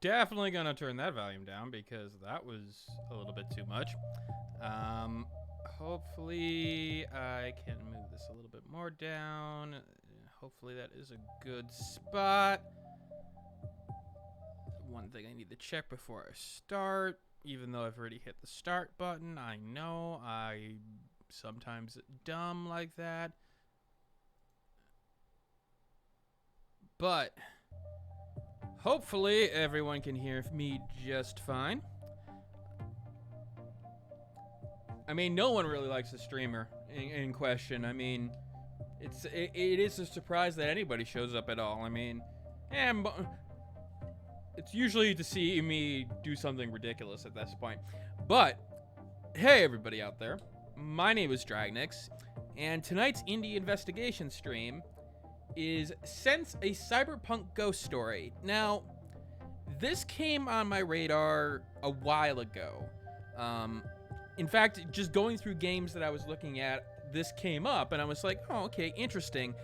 definitely gonna turn that volume down because that was a little bit too much. Hopefully I can move this a little bit more down. Hopefully that is a good spot. One thing I need to check before I start, even though I've already hit the start button, I know I sometimes dumb like that. But hopefully everyone can hear me just fine. I mean, no one really likes the streamer in question. I mean, it is a surprise that anybody shows up at all. I mean, it's usually to see me do something ridiculous at this point. But hey, everybody out there, my name is Dragnix, and tonight's indie investigation stream is Sense a Cyberpunk Ghost Story. Now, this came on my radar a while ago. In fact, just going through games that I was looking at, this came up, and I was like, oh, okay, interesting.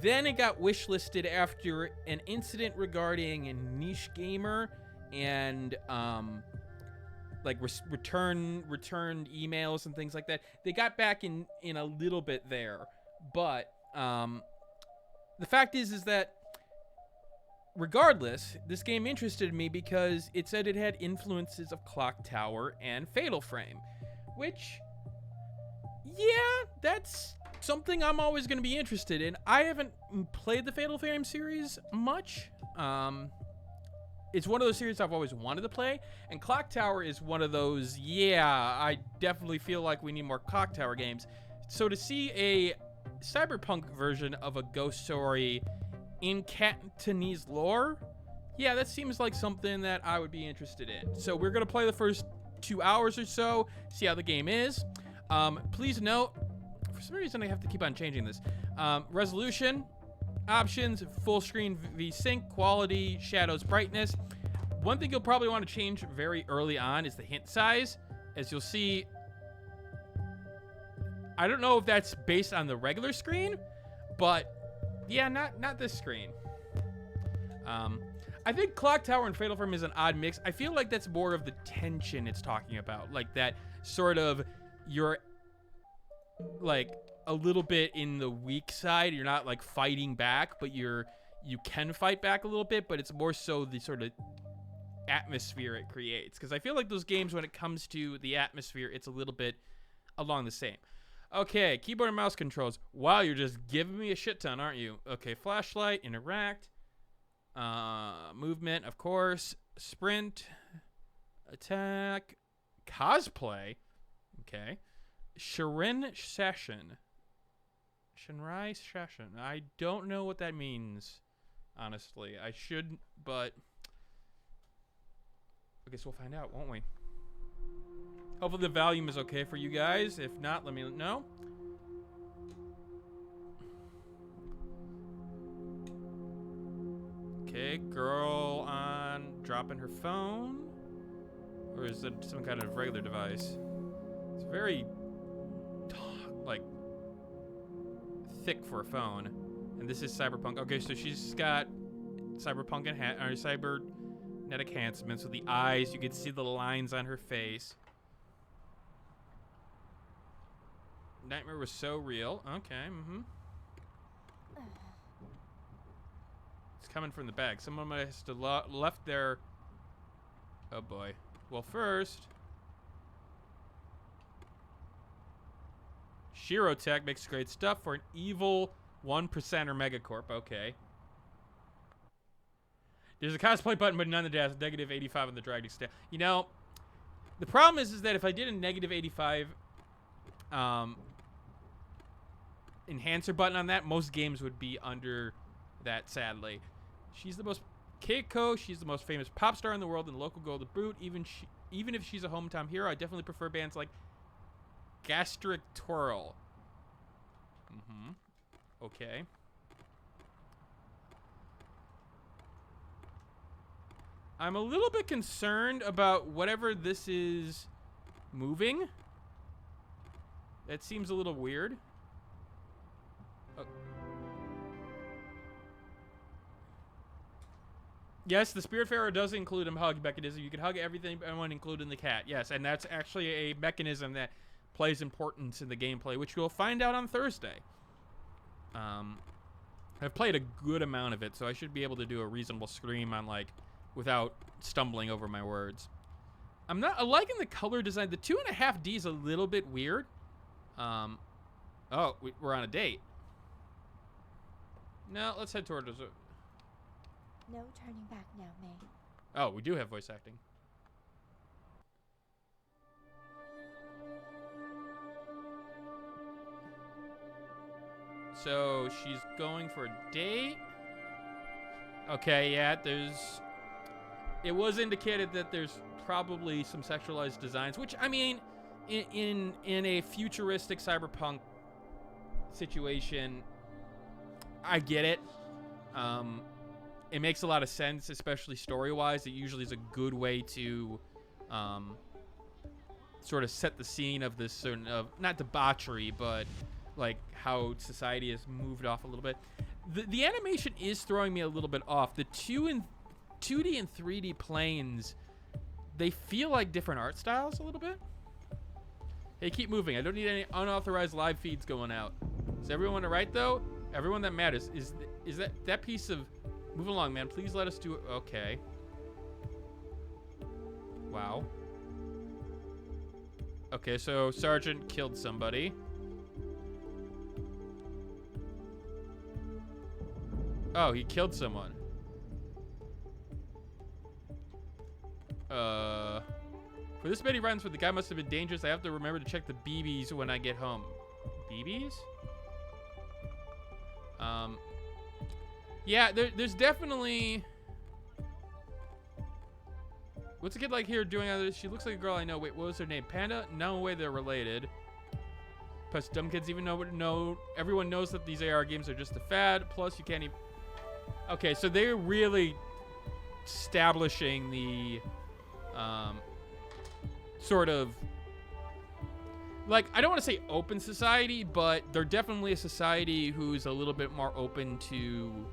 Then it got wishlisted after an incident regarding a niche gamer and like returned emails and things like that. They got back in a little bit there, but the fact is that regardless, this game interested me because it said it had influences of Clock Tower and Fatal Frame, which, yeah, that's something I'm always going to be interested in. I haven't played the Fatal Frame series much. It's one of those series I've always wanted to play, and Clock Tower is one of those, yeah, I definitely feel like we need more Clock Tower games. So to see a Cyberpunk version of a ghost story in Cantonese lore, yeah, that seems like something that I would be interested in. So we're going to play the first 2 hours or so, see how the game is. Please note, for some reason I have to keep on changing this. Resolution, options, full screen v-sync, quality, shadows, brightness. One thing you'll probably want to change very early on is the hint size. As you'll see, I don't know if that's based on the regular screen, but yeah, not this screen. I think Clock Tower and Fatal Frame is an odd mix. I feel like that's more of the tension it's talking about. Like that sort of, you're like a little bit in the weak side. You're not like fighting back, but you can fight back a little bit, but it's more so the sort of atmosphere it creates. Because I feel like those games, when it comes to the atmosphere, it's a little bit along the same. Okay, keyboard and mouse controls. Wow, you're just giving me a shit ton, aren't you? Okay, flashlight, interact, movement, of course, sprint, attack, cosplay. Okay, Shinrai session. I don't know what that means, honestly. I should, but I guess we'll find out, won't we? Hopefully the volume is okay for you guys. If not, let me know. Okay, girl on dropping her phone. Or is it some kind of regular device? It's very, like, thick for a phone. And this is Cyberpunk. Okay, so she's got Cyberpunk or cybernetic enhancements with the eyes. You can see the lines on her face. Nightmare was so real. Okay, It's coming from the back. Someone might have left their... Oh boy. Well, first... Shirotech makes great stuff for an evil 1% or megacorp. Okay. There's a cosplay button, but none of the dash. Negative 85 on the drag extent. You know, the problem is that if I did a negative 85... enhancer button on that, most games would be under that, sadly. She's the most Keiko, she's the most famous pop star in the world and local golden boot. Even if she's a hometown hero, I definitely prefer bands like Gastric Twirl. Okay. I'm a little bit concerned about whatever this is moving. That seems a little weird. Yes, the Spiritfarer does include a hug mechanism. You can hug everyone, including the cat. Yes, and that's actually a mechanism that plays importance in the gameplay, which we'll find out on Thursday. I've played a good amount of it, so I should be able to do a reasonable scream on, like, without stumbling over my words. I'm liking the color design. The 2.5D is a little bit weird. Oh, we're on a date. No, let's head toward us. No turning back now, May. Oh, we do have voice acting. So she's going for a date. Okay, yeah, it was indicated that there's probably some sexualized designs, which, I mean, in a futuristic cyberpunk situation, I get it. It makes a lot of sense, especially story-wise. It usually is a good way to sort of set the scene of this sort of, not debauchery, but like how society has moved off a little bit. The animation is throwing me a little bit off. The 2D and 3D planes, they feel like different art styles a little bit. Hey, keep moving. I don't need any unauthorized live feeds going out. Is everyone all right, though? Everyone that matters. Is that piece of... Move along, man. Please let us do it. Okay. Wow. Okay, so Sergeant killed somebody. Oh, he killed someone. For this many runs, but the guy must have been dangerous. I have to remember to check the BBs when I get home. BBs? Yeah, there's definitely... What's a kid like here doing other? She looks like a girl I know. Wait, what was her name? Panda? No way they're related. Plus, dumb kids even know. Everyone knows that these AR games are just a fad. Plus, you can't even... Okay, so they're really establishing the sort of... Like, I don't want to say open society, but they're definitely a society who's a little bit more open to...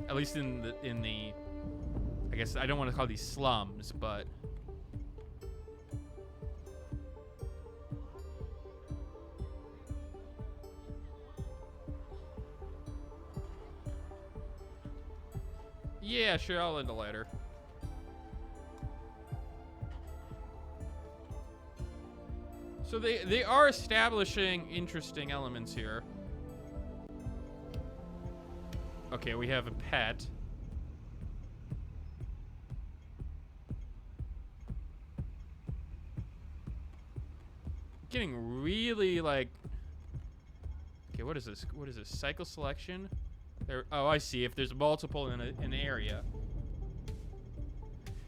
at least in the I guess I don't want to call these slums, but yeah, sure, I'll end it later. So they are establishing interesting elements here. Okay, we have a pet. Getting really like... Okay, what is this? What is this? Cycle selection? There. Oh, I see. If there's multiple in an area.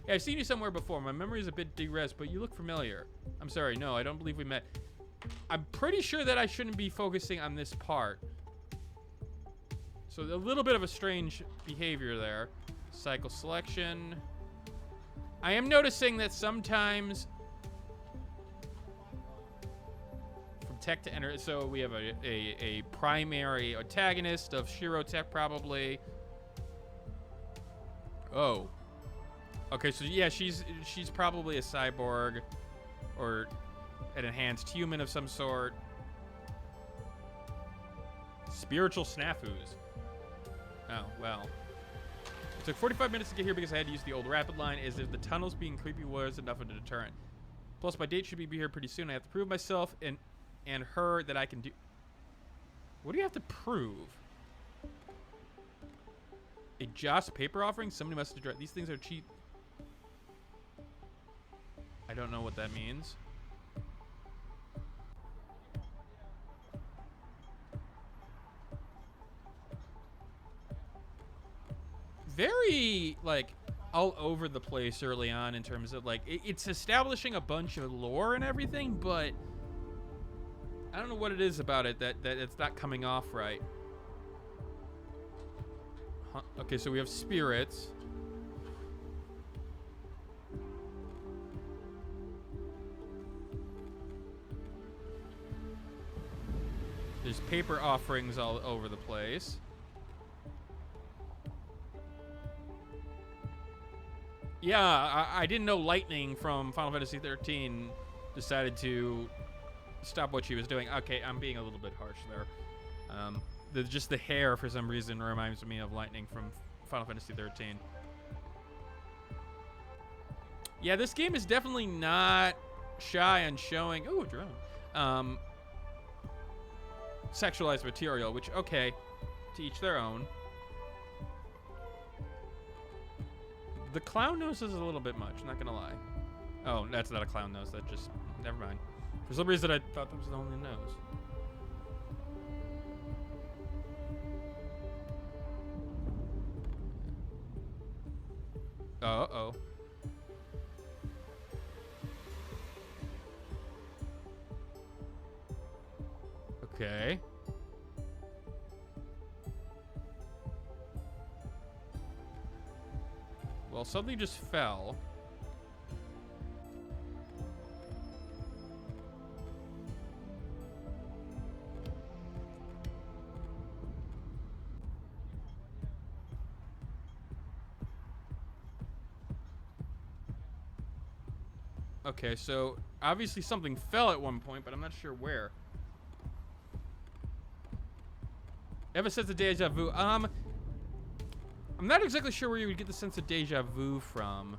Yeah, I've seen you somewhere before. My memory is a bit degressed, but you look familiar. I'm sorry. No, I don't believe we met. I'm pretty sure that I shouldn't be focusing on this part. So a little bit of a strange behavior there. Cycle selection. I am noticing that sometimes from tech to enter, so we have a primary antagonist of Shirotech probably. Oh. Okay, so yeah, she's probably a cyborg or an enhanced human of some sort. Spiritual snafus. Oh, well. It took 45 minutes to get here because I had to use the old rapid line, as if the tunnels being creepy was enough of a deterrent. Plus, my date should be here pretty soon. I have to prove myself and her that I can do... What do you have to prove? A Joss paper offering? Somebody must have driven... These things are cheap. I don't know what that means. Very, like, all over the place early on in terms of, like, it's establishing a bunch of lore and everything, but I don't know what it is about it that it's not coming off right. Huh. Okay, so we have spirits. There's paper offerings all over the place. Yeah, I didn't know Lightning from Final Fantasy 13 decided to stop what she was doing. Okay, I'm being a little bit harsh there. Just the hair, for some reason, reminds me of Lightning from Final Fantasy 13. Yeah, this game is definitely not shy on showing... Ooh, drone. Sexualized material, which, okay, to each their own. The clown nose is a little bit much, not gonna lie. Oh, that's not a clown nose, that just... Never mind. For some reason, I thought that was the only nose. Uh-oh. Okay. Well, something just fell. Okay, so obviously something fell at one point, but I'm not sure where. Ever since the deja vu, I'm not exactly sure where you would get the sense of deja vu from.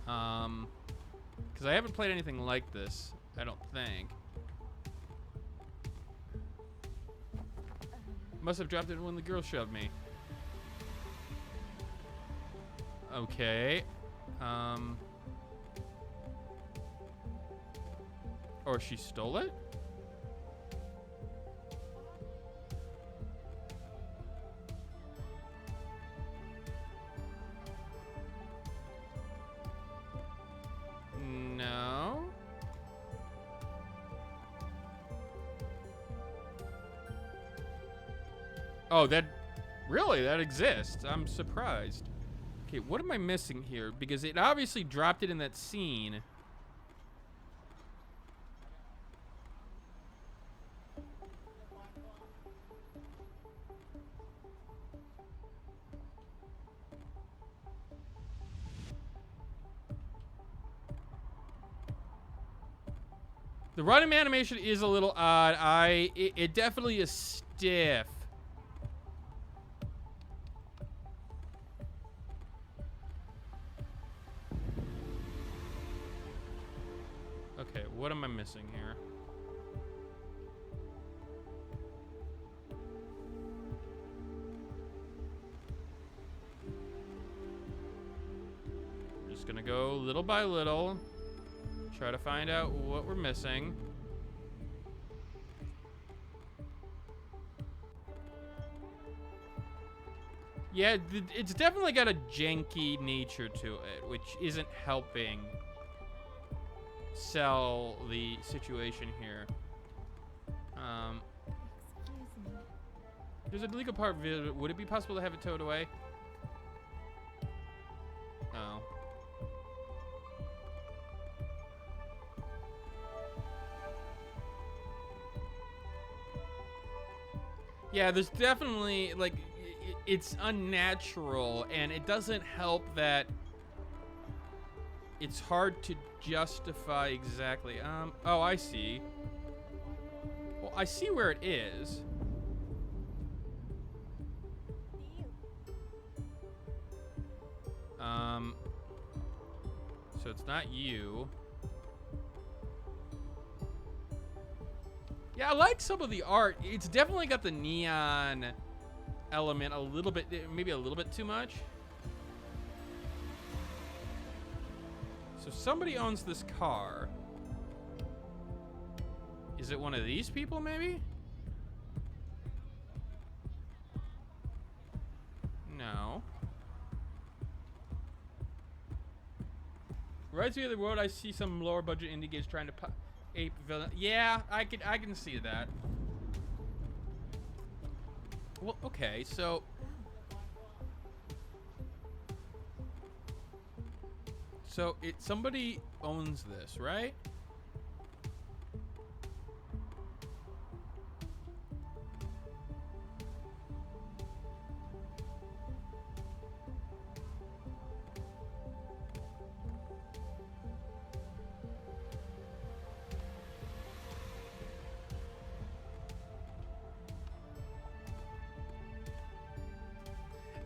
Because I haven't played anything like this, I don't think. Must have dropped it when the girl shoved me. Okay. Or she stole it? No. Oh, that exists. I'm surprised. Okay, what am I missing here? Because it obviously dropped it in that scene. The running animation is a little odd. It definitely is stiff. Okay, what am I missing here? Just gonna go little by little. Try to find out what we're missing. Yeah, it's definitely got a janky nature to it, which isn't helping sell the situation here. Excuse me. There's a legal part. Would it be possible to have it towed away? Oh. Yeah, there's definitely, like, it's unnatural, and it doesn't help that it's hard to justify exactly. Oh, I see. Well, I see where it is. So it's not you. Yeah, I like some of the art. It's definitely got the neon element a little bit, maybe a little bit too much. So somebody owns this car. Is it one of these people, maybe? No. Right through the road, I see some lower budget indie games trying to ape villain. Yeah, I can see that. Well, okay, so somebody owns this, right?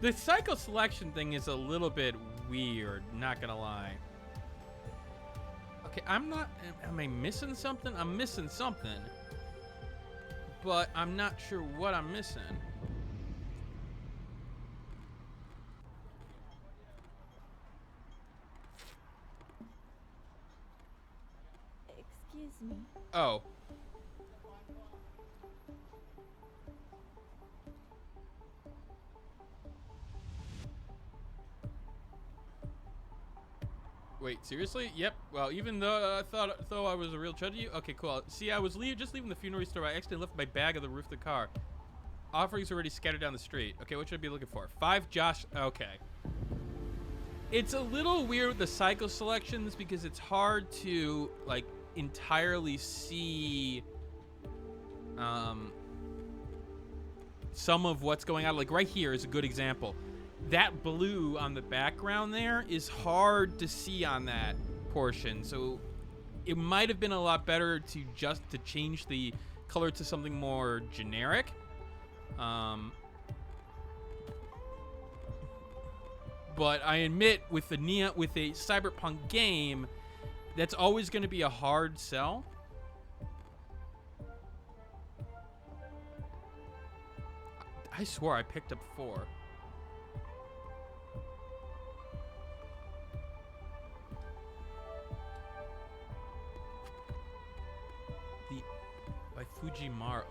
The cycle selection thing is a little bit weird, not gonna lie. Okay, I'm not... Am I missing something? I'm missing something. But I'm not sure what I'm missing. Excuse me. Oh. Wait, seriously? Yep. Well, even though I thought I was a real treasure to you. Okay, cool. See, I was just leaving the funerary store. I accidentally left my bag on the roof of the car. Offerings already scattered down the street. Okay, what should I be looking for? 5 Josh. Okay. It's a little weird with the cycle selections because it's hard to like entirely see some of what's going on. Like right here is a good example. That blue on the background there is hard to see on that portion. So it might have been a lot better to change the color to something more generic. But I admit with a Cyberpunk game, that's always going to be a hard sell. I swore I picked up 4. By Fujimara.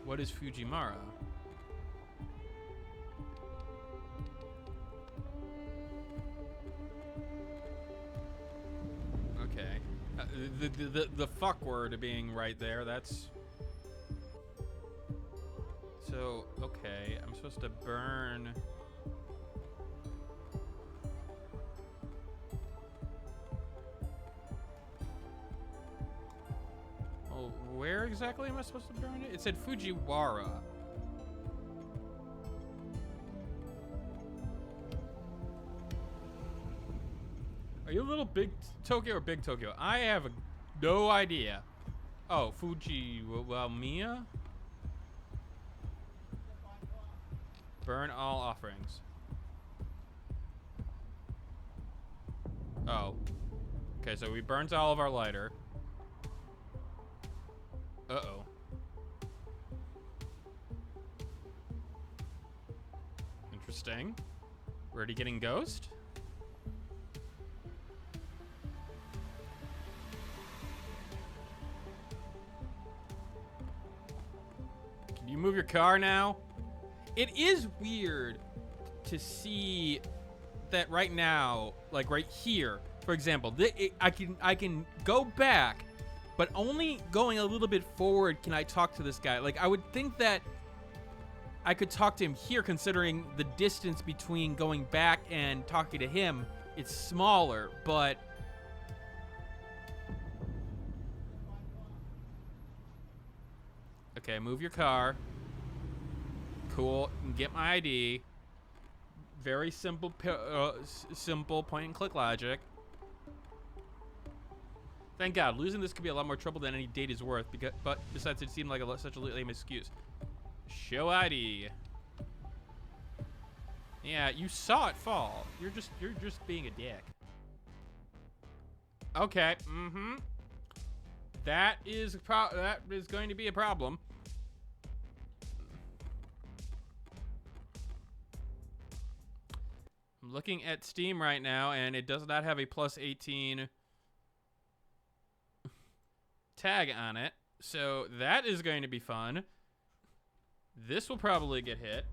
What is Fujimara? Okay. The fuck word being right there, that's... So, okay, I'm supposed to burn... Oh, where exactly am I supposed to burn it? It said Fujiwara. Are you a little big Tokyo or big Tokyo? I have no idea. Oh, Fujiwara? Burn all offerings. Oh. Okay, so we burnt all of our lighter. Uh-oh. Interesting. We're already getting ghost? Can you move your car now? It is weird to see that right now, like right here, for example, I can go back, but only going a little bit forward can I talk to this guy. Like, I would think that I could talk to him here, considering the distance between going back and talking to him, it's smaller, but... Okay, move your car. Cool, get my ID. Very simple, simple point and click logic. Thank God, losing this could be a lot more trouble than any date is worth. But besides, it seemed like such a lame excuse. Show ID. Yeah, you saw it fall. You're just being a dick. Okay. Mm-hmm. That is going to be a problem. I'm looking at Steam right now, and it does not have a plus 18 tag on it. So that is going to be fun. This will probably get hit.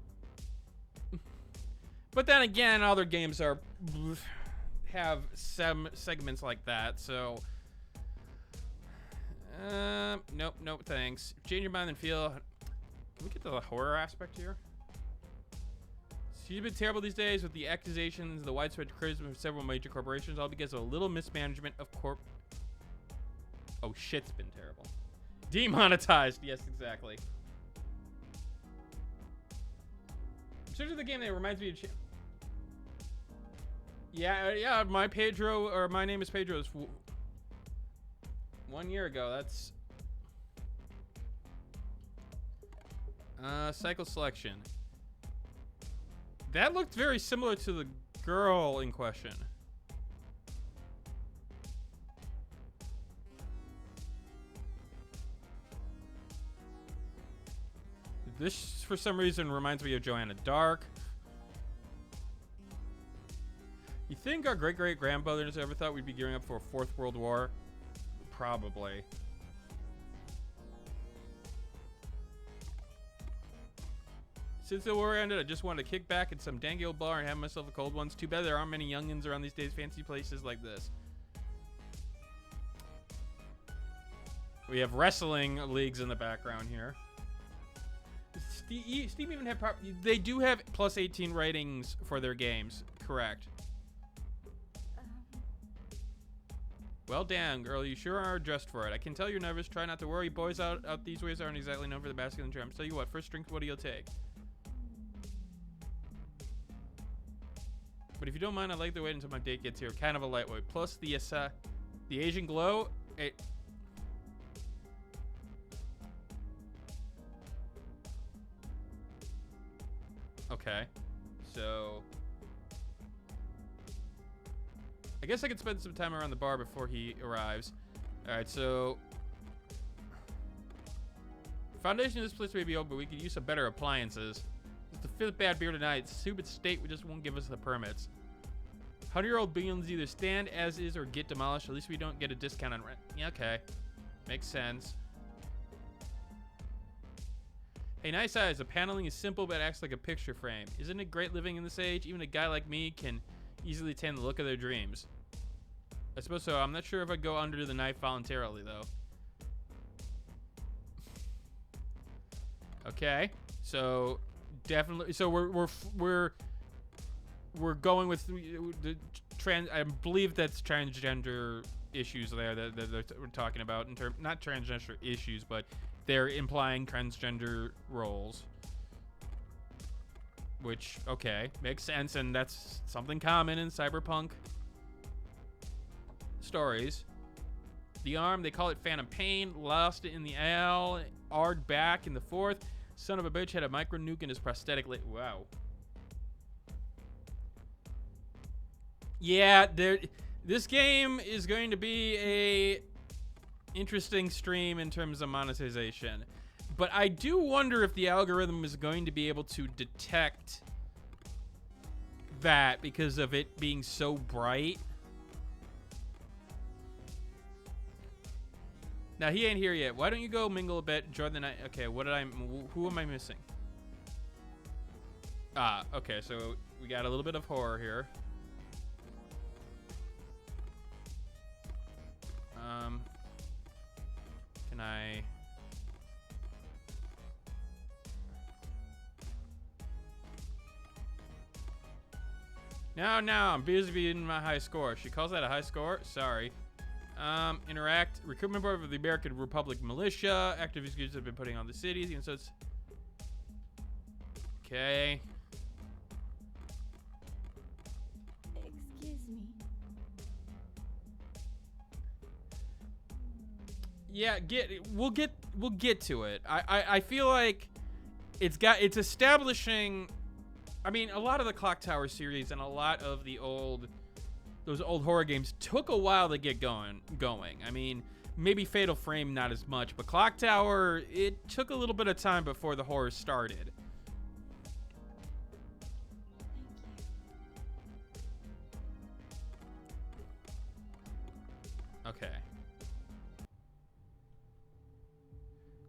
But then again, other games have some segments like that, so... Nope, thanks. Change your mind and feel... Can we get to the horror aspect here? She's been terrible these days with the accusations, the widespread criticism of several major corporations, all because of a little mismanagement of Oh, shit's been terrible. Demonetized, yes, exactly. I'm searching the game that reminds me of... Yeah, my name is Pedro is 1 year ago. That's... Cycle selection. That looked very similar to the girl in question. This, for some reason, reminds me of Joanna Dark. You think our great-great-grandmothers ever thought we'd be gearing up for a fourth world war? Probably. Since the war ended, I just wanted to kick back at some dang old bar and have myself a cold one. It's too bad there aren't many youngins around these days, fancy places like this. We have wrestling leagues in the background here. Steam even have they do have plus 18 ratings for their games, correct? Well, damn, girl, you sure are dressed for it. I can tell you're nervous. Try not to worry. Boys out these ways aren't exactly known for the masculine charms. Tell you what, first drink, what do you take? But if you don't mind, I'd like to wait until my date gets here. Kind of a lightweight. Plus the Asian glow. Okay, so I guess I could spend some time around the bar before he arrives. All right, so foundation of this place may be open, but we could use some better appliances. It's the fifth bad beer tonight. It's stupid state, we just won't give us the permits. 100-year-old buildings either stand as is or get demolished. At least we don't get a discount on rent. Yeah, okay, makes sense. Hey, nice eyes. The paneling is simple but acts like a picture frame. Isn't it great living in this age? Even a guy like me can easily attain the look of their dreams. I suppose so. I'm not sure if I'd go under the knife voluntarily, though. Okay, so definitely. So we're going with the trans. I believe that's transgender issues there that we're talking about in terms, not transgender issues, but they're implying transgender roles, which, okay, makes sense, and that's something common in cyberpunk stories. The arm, they call it Phantom Pain, lost it in the L, Ard back in the fourth. Son of a bitch had a micro nuke in his prosthetic wow. Yeah, this game is going to be a interesting stream in terms of monetization, but I do wonder if the algorithm is going to be able to detect that because of it being so bright. Now he ain't here yet. Why don't you go mingle a bit, enjoy the night? Okay, who am I missing? Okay, so we got a little bit of horror here. Can I? No, I'm busy beating my high score. She calls that a high score? Sorry. Interact. Recruitment board of the American Republic Militia. Activist groups have been putting on the cities, and so it's okay. Excuse me. Yeah, we'll get to it. I feel like it's establishing. I mean, a lot of the Clock Tower series and a lot of those old horror games took a while to get going. I mean, maybe Fatal Frame not as much, but Clock Tower, it took a little bit of time before the horror started. Okay.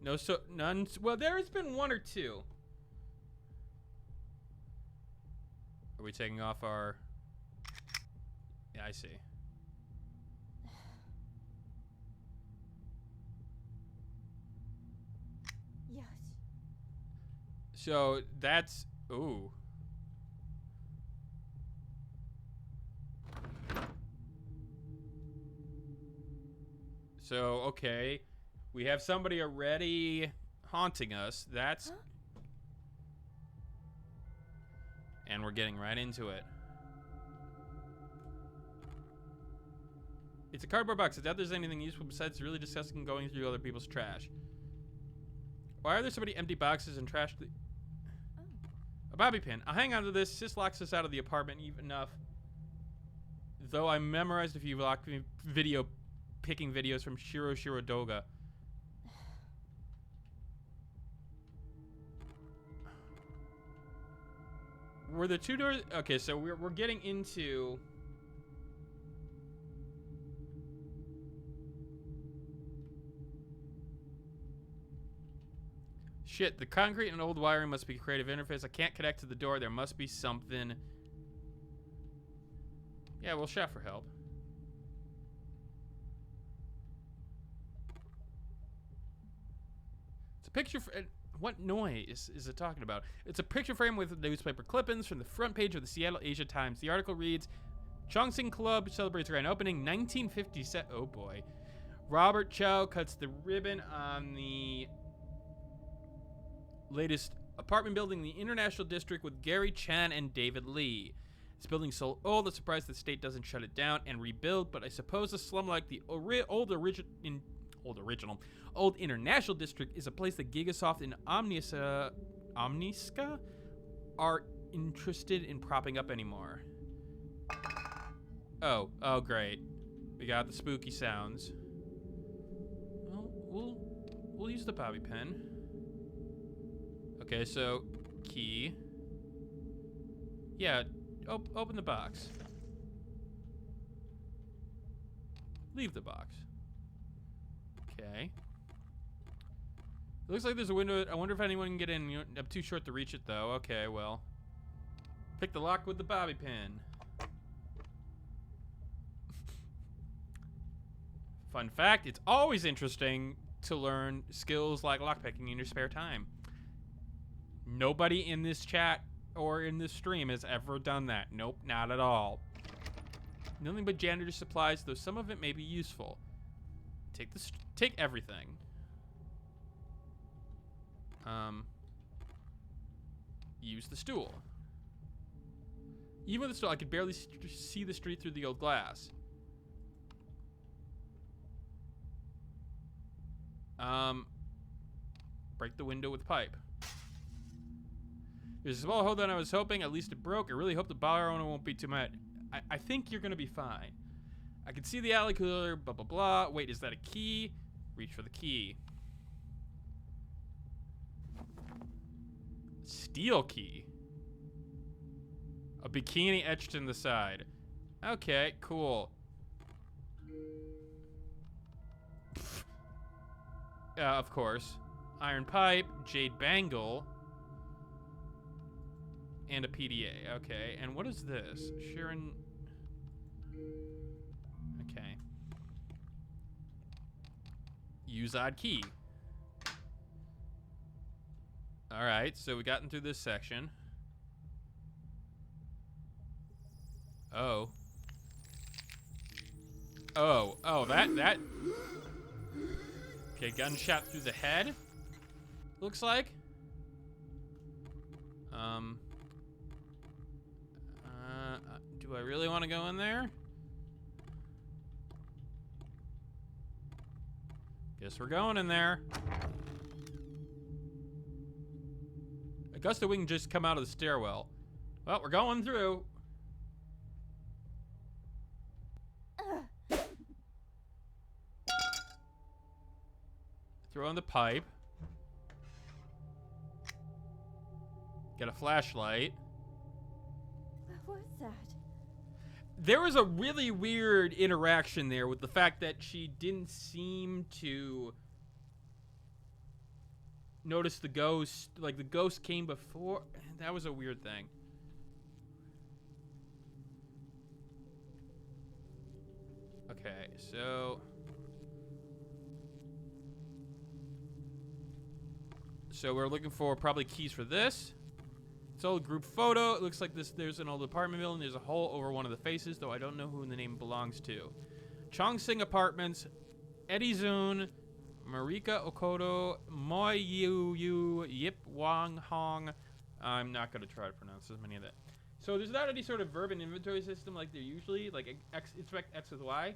No, so none. Well, there's been one or two. Are we taking off our? Yeah, I see. Yes. So that's ooh. So okay, we have somebody already haunting us. That's. Huh? And we're getting right into it. It's a cardboard box. I doubt there's anything useful besides really disgusting going through other people's trash. Why are there so many empty boxes and trash? Oh. A bobby pin. I'll hang on to this. Sis locks us out of the apartment even enough. Though I memorized a few picking videos from Shiro Shirodoga. Were the two doors? Okay, so we're getting into. Shit, the concrete and old wiring must be a creative interface. I can't connect to the door. There must be something. Yeah, we'll shout for help. It's a picture. What noise is it talking about? It's a picture frame with newspaper clippings from the front page of the Seattle Asia Times. The article reads, Chongsing Club celebrates grand opening 1957. Oh boy. Robert Chow cuts the ribbon on the latest apartment building in the International District with Gary Chan and David Lee. This building's so old, I'm surprised the state doesn't shut it down and rebuild, but I suppose a slum like the old International District is a place that Gigasoft and Omniska are interested in propping up anymore. Oh great. We got the spooky sounds. Well, we'll use the bobby pin. Okay, so key. Yeah, open the box. Leave the box. Okay. It looks like there's a window. I wonder if anyone can get in. I'm too short to reach it, though. Okay, well. Pick the lock with the bobby pin. Fun fact, it's always interesting to learn skills like lockpicking in your spare time. Nobody in this chat or in this stream has ever done that. Nope, not at all. Nothing but janitor supplies, though some of it may be useful. Take everything. Use the stool. Even with the stool, I could barely see the street through the old glass. Break the window with pipe. There's a small hole that I was hoping. At least it broke. I really hope the bar owner won't be too mad. I think you're gonna be fine. I can see the alley cooler, blah, blah, blah. Wait, is that a key? Reach for the key. Steel key. A bikini etched in the side. Okay, cool. Of course. Iron pipe, jade bangle, and a PDA. Okay, and what is this? Sharon. Okay. Use odd key. Alright, so we gotten through this section. Oh, that. Okay, gunshot through the head. Looks like. Do I really want to go in there? Guess we're going in there. A gust of wind just come out of the stairwell. Well, we're going through. Throw in the pipe. Get a flashlight. What was that? There was a really weird interaction there with the fact that she didn't seem to notice the ghost. Like, the ghost came before. That was a weird thing. Okay, so we're looking for probably keys for this. It's old group photo. It looks like there's an old apartment building. There's a hole over one of the faces, though I don't know who the name belongs to. Chongsing Apartments, Eddie Zun, Marika Okoto, Moi Yu Yip Wang Hong. I'm not going to try to pronounce as many of that. So there's not any sort of verb and inventory system like there usually, like expect X with Y.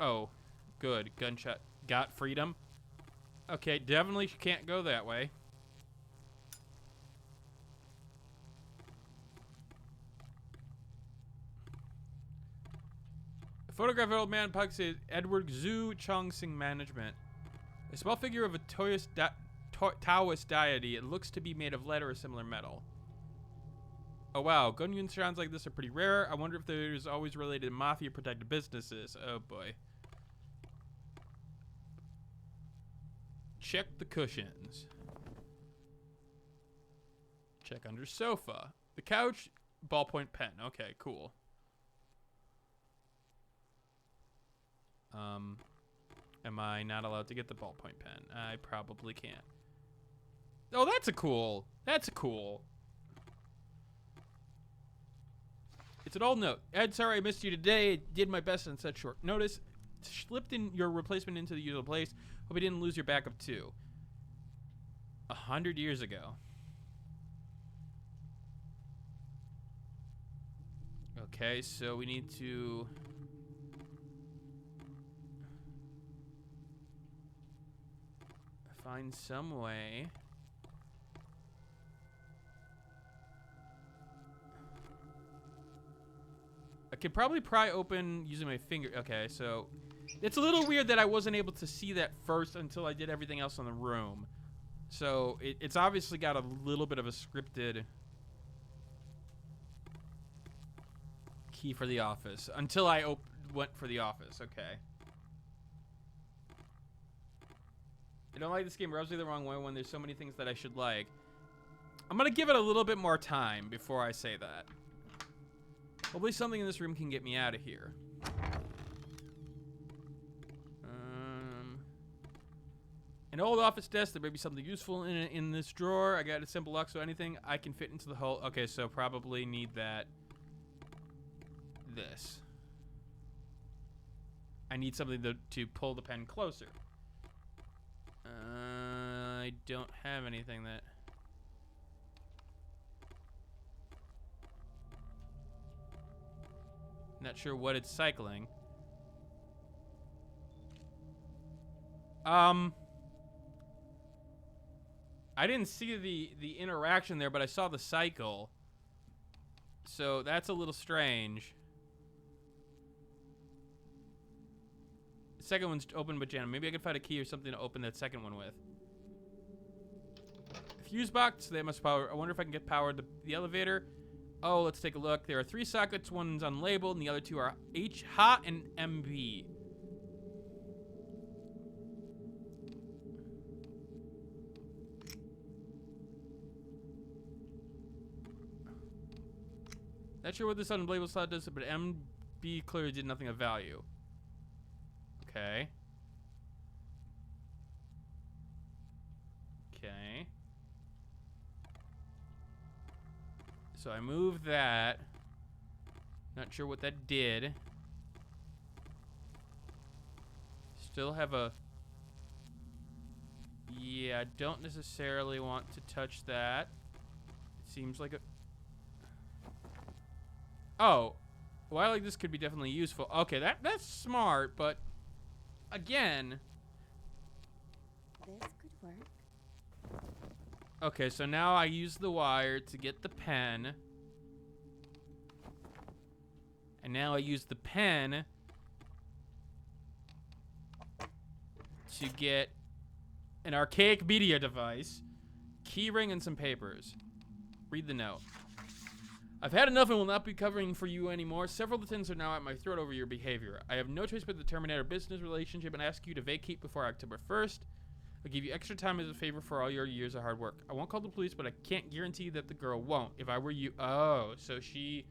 Oh. Good. Gunshot. Got freedom. Okay, definitely can't go that way. Photograph of old man Pug says Edward Zhu Chongsing Management. A small figure of a Taoist deity. It looks to be made of lead or a similar metal. Oh wow, gun sounds like this are pretty rare. I wonder if there's always related to mafia protected businesses. Oh boy. Check the cushions. Check under sofa. The couch, ballpoint pen. Okay, cool. Am I not allowed to get the ballpoint pen? I probably can't. Oh, that's a cool. That's a cool. It's an old note. Ed, sorry I missed you today. I did my best on such short notice. Slipped in your replacement into the usual place. Hope you didn't lose your backup too. 100 years ago. Okay, so we need to find some way. I could probably pry open using my finger. Okay, so it's a little weird that I wasn't able to see that first until I did everything else in the room. So it's obviously got a little bit of a scripted key for the office until I went for the office. Okay. I don't like this game. Rubs me the wrong way when there's so many things that I should like. I'm gonna give it a little bit more time before I say that. Hopefully something in this room can get me out of here. An old office desk. There may be something useful in this drawer. I got a simple lock, so anything I can fit into the hole. Okay, so probably need that. This. I need something to pull the pen closer. I don't have anything that... Not sure what it's cycling. I didn't see the interaction there, but I saw the cycle. So that's a little strange. The second one's open but jammed. Maybe I can find a key or something to open that second one with. Fuse box, they must power. I wonder if I can get power to the elevator. Oh, let's take a look. There are 3 sockets. One's unlabeled, and the other 2 are hot and MB. Not sure what this unlabeled slot does, but MB clearly did nothing of value. Okay. Okay. So I moved that. Not sure what that did. Still have a... Yeah, I don't necessarily want to touch that. It seems like a... Oh. Well, like this could be definitely useful. Okay, that's smart, but... Again... This could work. Okay, so now I use the wire to get the pen. And now I use the pen to get an archaic media device, keyring, and some papers. Read the note. I've had enough and will not be covering for you anymore. Several lieutenants are now at my throat over your behavior. I have no choice but to terminate our business relationship and ask you to vacate before October 1st. I'll give you extra time as a favor for all your years of hard work. I won't call the police, but I can't guarantee that the girl won't. If I were you... Oh, so he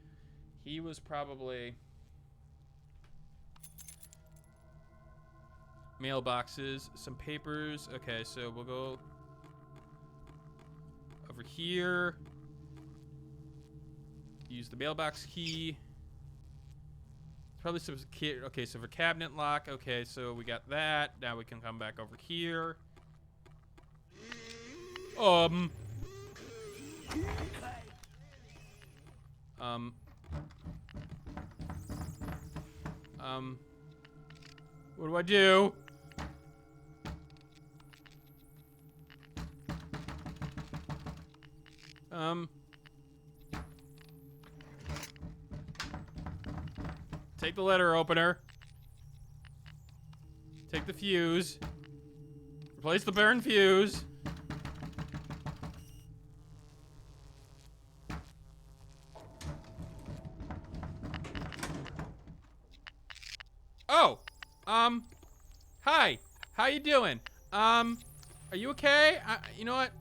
was probably... Mailboxes, some papers. Okay, so we'll go over here. Use the mailbox key. Probably some... Okay, so for cabinet lock. Okay, so we got that. Now we can come back over here. What do I do? Take the letter opener. Take the fuse. Replace the burned fuse. Oh, hi. How you doing? Are you okay? You know what?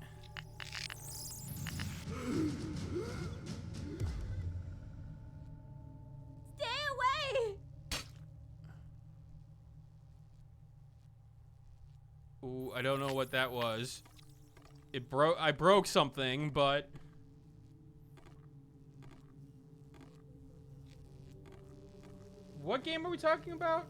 Stay away! Ooh, I don't know what that was. I broke something, but... What game are we talking about?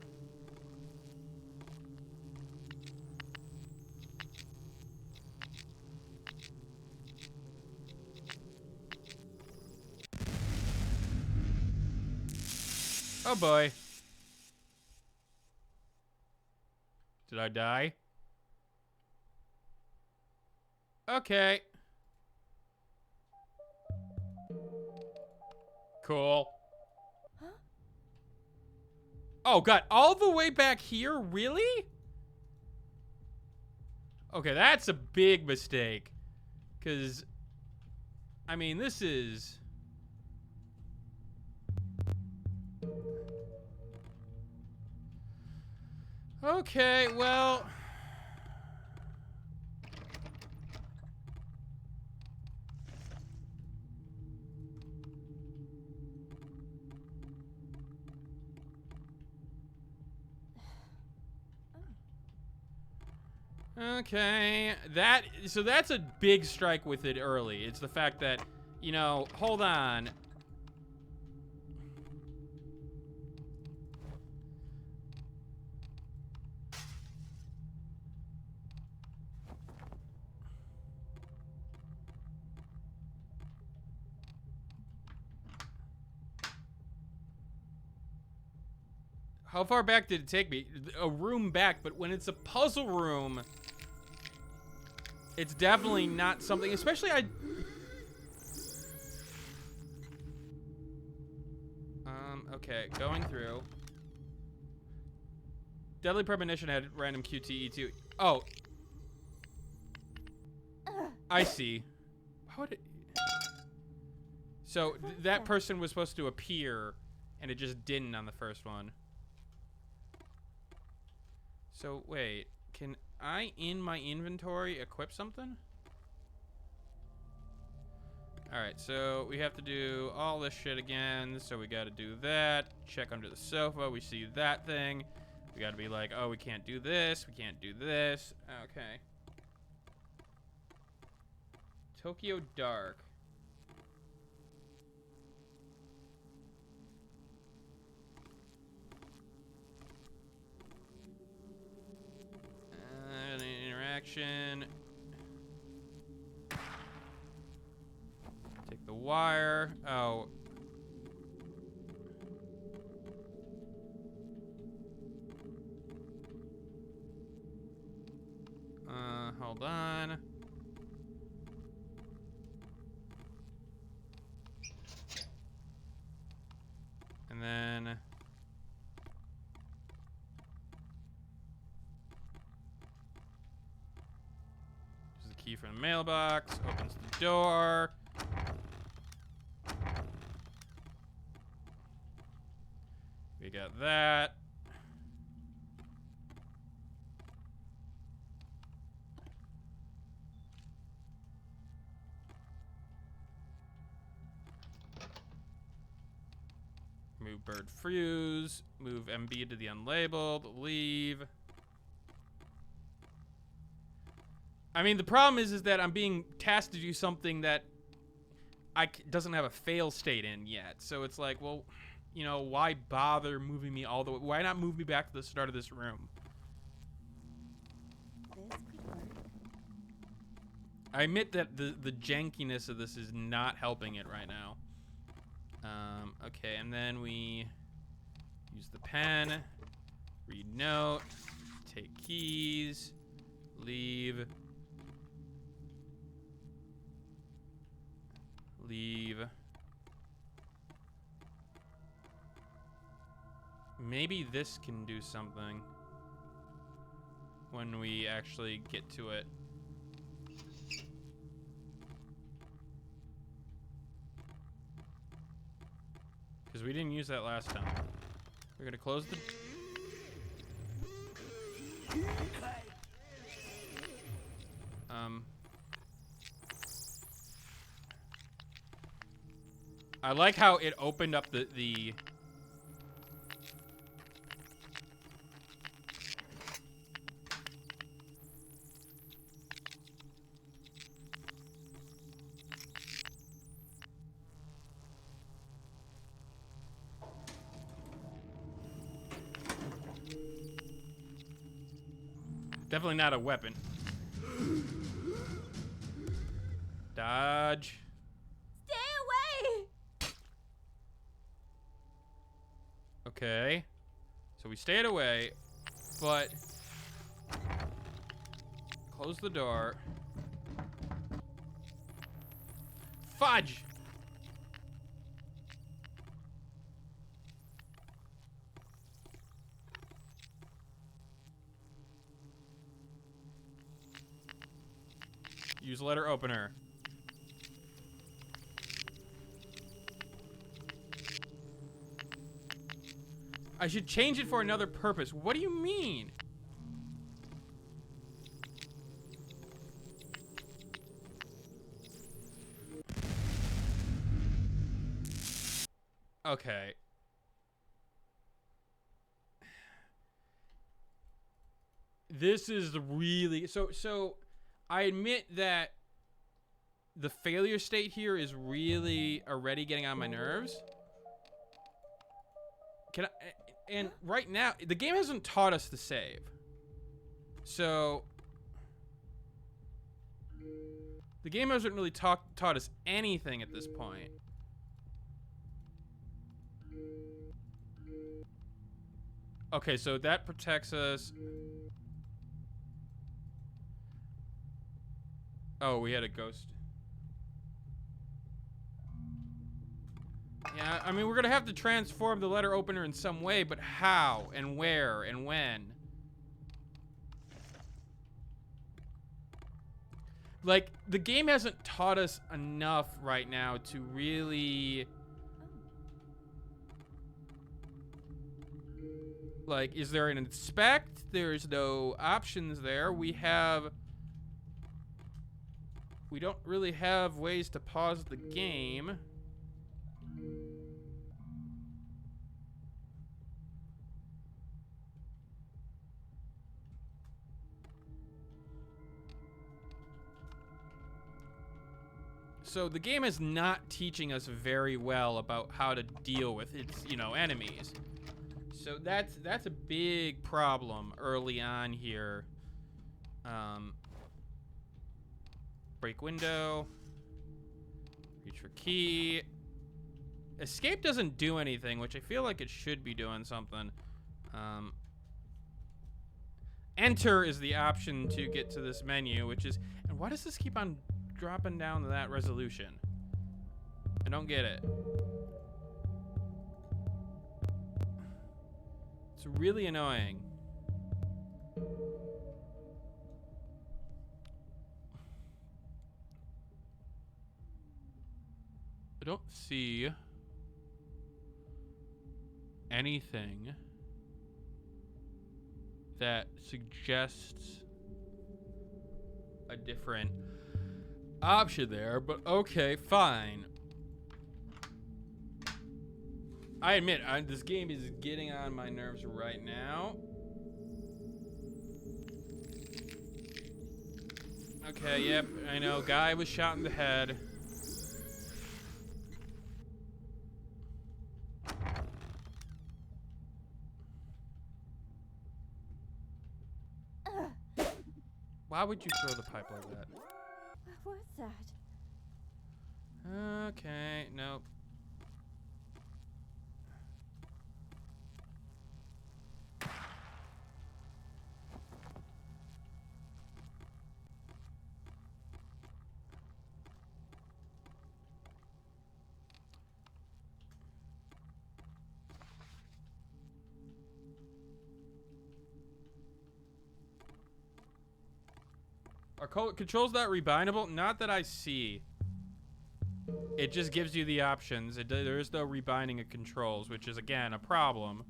Oh boy. Did I die? Okay. Cool. Huh? Oh god, all the way back here? Really? Okay, that's a big mistake. 'Cause I mean, this is... Okay, well... Okay, so that's a big strike with it early. It's the fact that, you know, hold on. How far back did it take me? A room back, but when it's a puzzle room, it's definitely not something, especially okay, going through. Deadly Premonition had random QTE2. Oh. I see. How would it... So, that person was supposed to appear, and it just didn't on the first one. So, wait. Can I, in my inventory, equip something? Alright, so we have to do all this shit again. So we gotta do that. Check under the sofa. We see that thing. We gotta be like, oh, we can't do this. We can't do this. Okay. Tokyo Dark. Interaction. Take the wire. Oh. Hold on. And then... This is the key from the mailbox. Opens the door. We got that. Move bird fuse. Move MB to the unlabeled. Leave. I mean, the problem is that I'm being tasked to do something that doesn't have a fail state in yet. So it's like, well, you know, why bother moving me all the way? Why not move me back to the start of this room? This could work. I admit that the jankiness of this is not helping it right now. Okay, and then we use the pen. Read note. Take keys. Leave. Leave. Maybe this can do something when we actually get to it. Because we didn't use that last time. We're gonna close the... I like how it opened up the definitely not a weapon. Dodge. Stay away! Okay. So we stayed away, but close the door. Fudge! Use letter opener. I should change it for another purpose. What do you mean? Okay. This is really so I admit that the failure state here is really already getting on my nerves. And right now, the game hasn't taught us to save. So the game hasn't really taught us anything at this point. Okay, so that protects us. Oh, we had a ghost. Yeah, I mean, we're gonna have to transform the letter opener in some way, but how and where and when? Like, the game hasn't taught us enough right now to really... Like, is there an inspect? There's no options there. We don't really have ways to pause the game. So the game is not teaching us very well about how to deal with its, enemies. So that's a big problem early on here. Break window. Reach for key. Escape doesn't do anything, which I feel like it should be doing something. Enter is the option to get to this menu, which is... And why does this keep on dropping down to that resolution? I don't get it. It's really annoying. I don't see anything that suggests a different option there, but okay, fine. I admit, this game is getting on my nerves right now. Okay, yep, I know. Guy was shot in the head. Why would you throw the pipe like that? What's that? Okay, nope. Are controls not rebindable? Not that I see. It just gives you the options. There is no rebinding of controls, which is, again, a problem.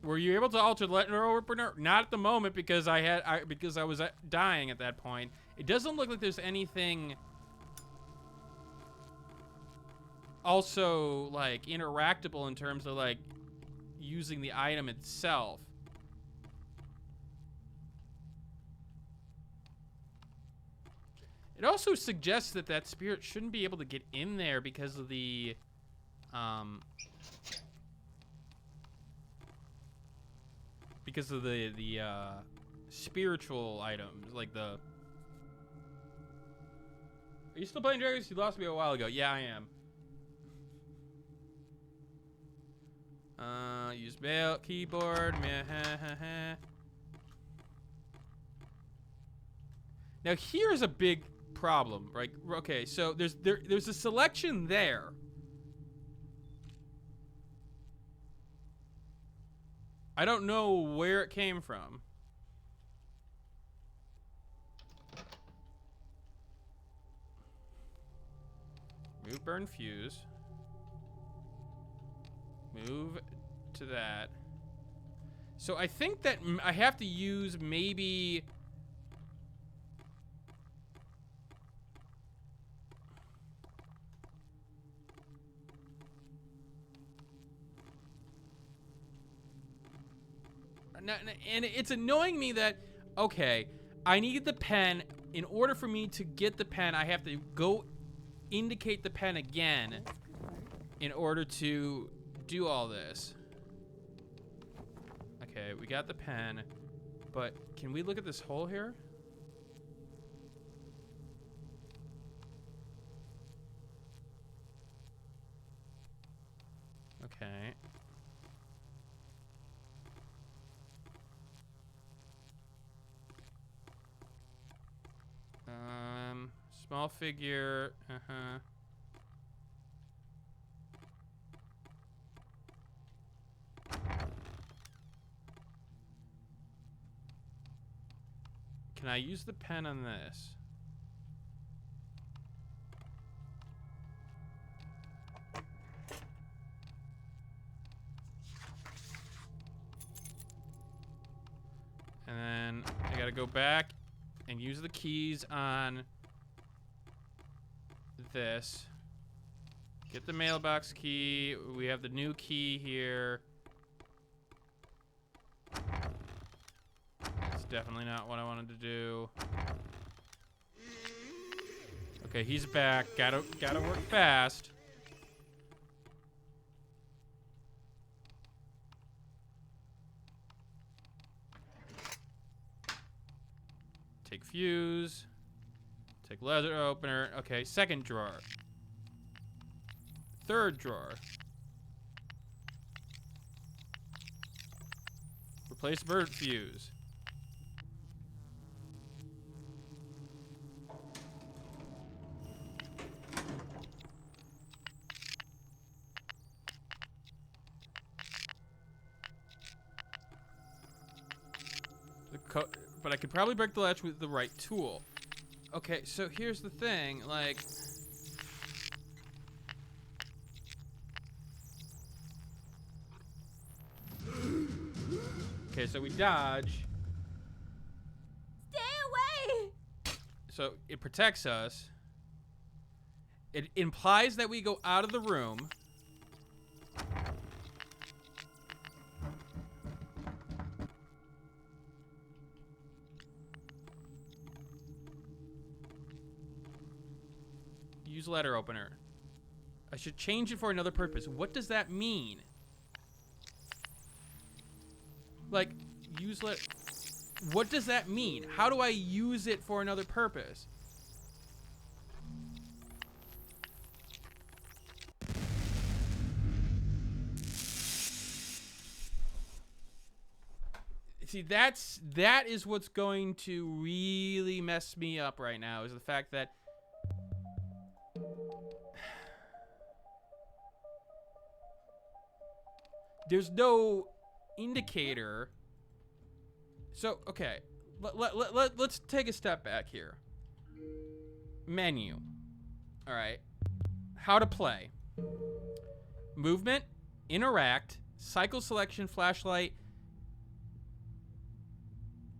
Were you able to alter the letter opener? Not at the moment because I was dying at that point. It doesn't look like there's anything also like interactable in terms of like using the item itself. It also suggests that that spirit shouldn't be able to get in there because of the spiritual items, like the... Are you still playing Dragons? You lost me a while ago. Yeah, I am. Use mail, keyboard, Now here's a big problem, right? Okay, so there's a selection there. I don't know where it came from. Move, burn, fuse. Move to that. So I think that I have to use maybe... And it's annoying me that, okay, I need the pen. In order for me to get the pen, I have to go indicate the pen again in order to do all this. Okay, we got the pen, but can we look at this hole here? Okay. Small figure, Can I use the pen on this? And then I gotta go back and use the keys on this. Get the mailbox key. We have the new key here. That's definitely not what I wanted to do. Okay, he's back. Gotta work fast. Take fuse. Take leather opener. Okay, second drawer. Third drawer. Replace bird fuse. But I could probably break the latch with the right tool. Okay, so here's the thing, like... Okay, so we dodge. Stay away! So it protects us. It implies that we go out of the room. Use letter opener. I should change it for another purpose. What does that mean? Like, use let. What does that mean? How do I use it for another purpose? See, that is what's going to really mess me up right now, is the fact that there's no indicator. So, okay, let's take a step back here. Menu. All right. How to play. Movement, interact, cycle selection, flashlight,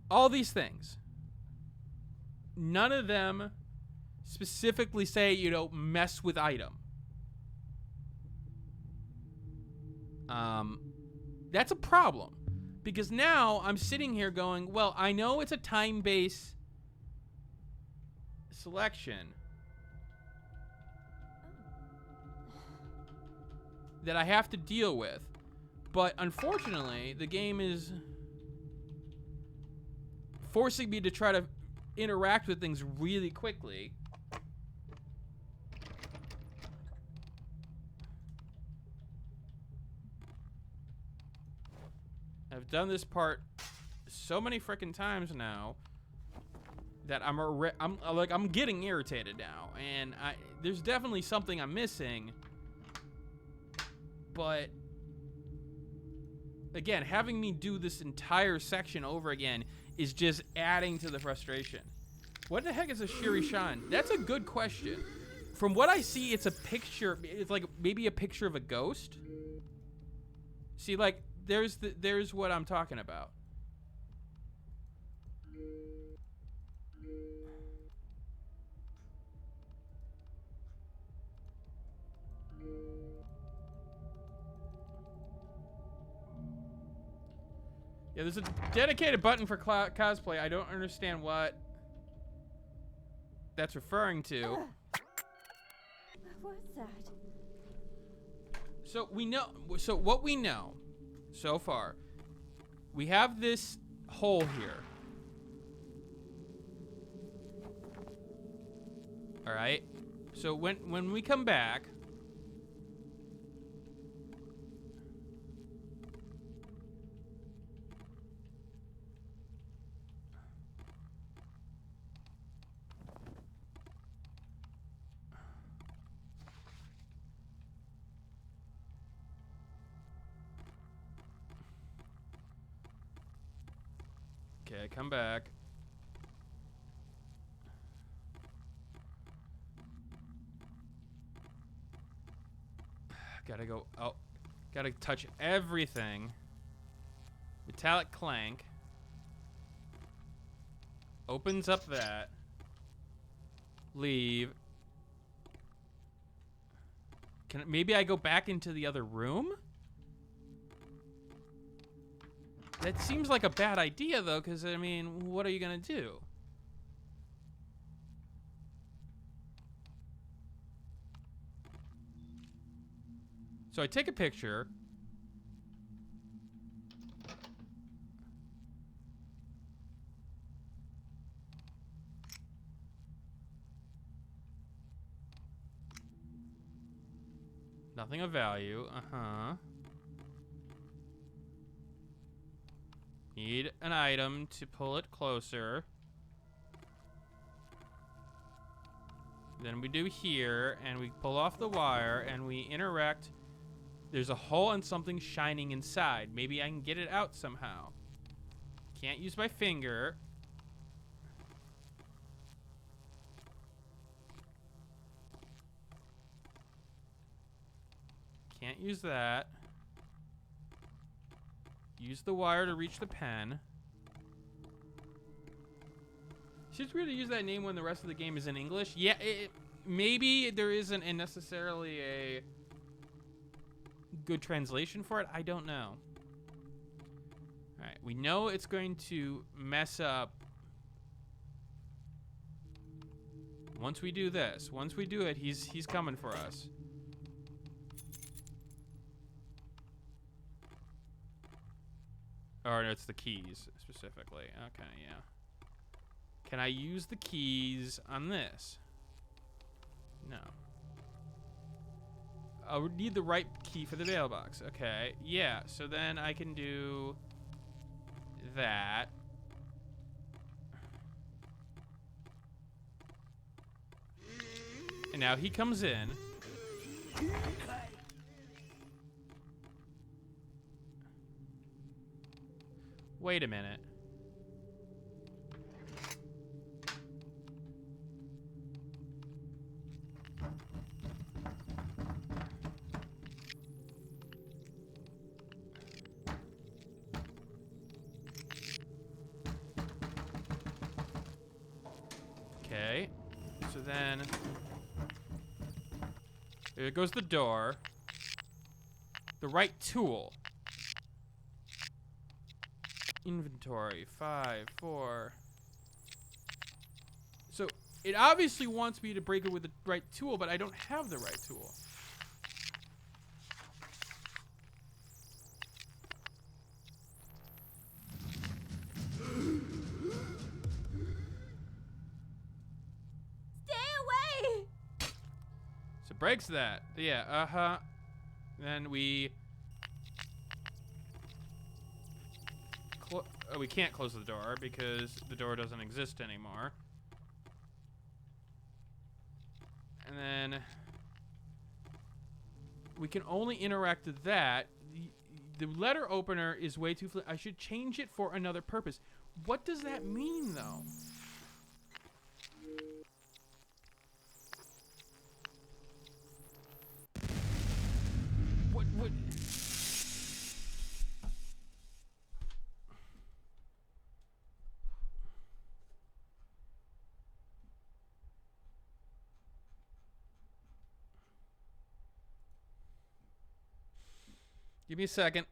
all these things. None of them specifically say, you know, mess with item. That's a problem, because now I'm sitting here going, well, I know it's a time-based selection that I have to deal with, but unfortunately, the game is forcing me to try to interact with things really quickly. I've done this part so many freaking times now that I'm getting irritated now, and there's definitely something I'm missing. But again, having me do this entire section over again is just adding to the frustration. What the heck is a Shiri-shan? That's a good question. From what I see, it's a picture. It's like maybe a picture of a ghost. See, like there's what I'm talking about. Yeah, there's a dedicated button for cosplay. I don't understand what that's referring to. What's that? So we know. So what we know so far, we have this hole here. All right. So when we come back. Okay, come back. Gotta go. Oh, gotta touch everything. Metallic clank. Opens up that. Leave. Maybe I go back into the other room? That seems like a bad idea, though, because, I mean, what are you going to do? So I take a picture. Nothing of value. Uh-huh. Need an item to pull it closer. Then we do here, and we pull off the wire, and we interact. There's a hole and something shining inside. Maybe I can get it out somehow. Can't use my finger. Can't use that. Use the wire to reach the pen. It's weird to use that name when the rest of the game is in English. Yeah, maybe there isn't necessarily a good translation for it. I don't know. All right, we know it's going to mess up once we do this. Once we do it, he's coming for us. Or it's the keys, specifically. Okay, yeah. Can I use the keys on this? No. I would need the right key for the mailbox. Okay, yeah. So then I can do that. And now he comes in. Wait a minute. Okay. So then there goes the door. The right tool. Inventory, 5, 4. So it obviously wants me to break it with the right tool, but I don't have the right tool. Stay away! So it breaks that. Yeah, uh-huh. Then we... Oh, we can't close the door because the door doesn't exist anymore. And then we can only interact with that. The letter opener is way too I should change it for another purpose. What does that mean, though? What? Give me a second.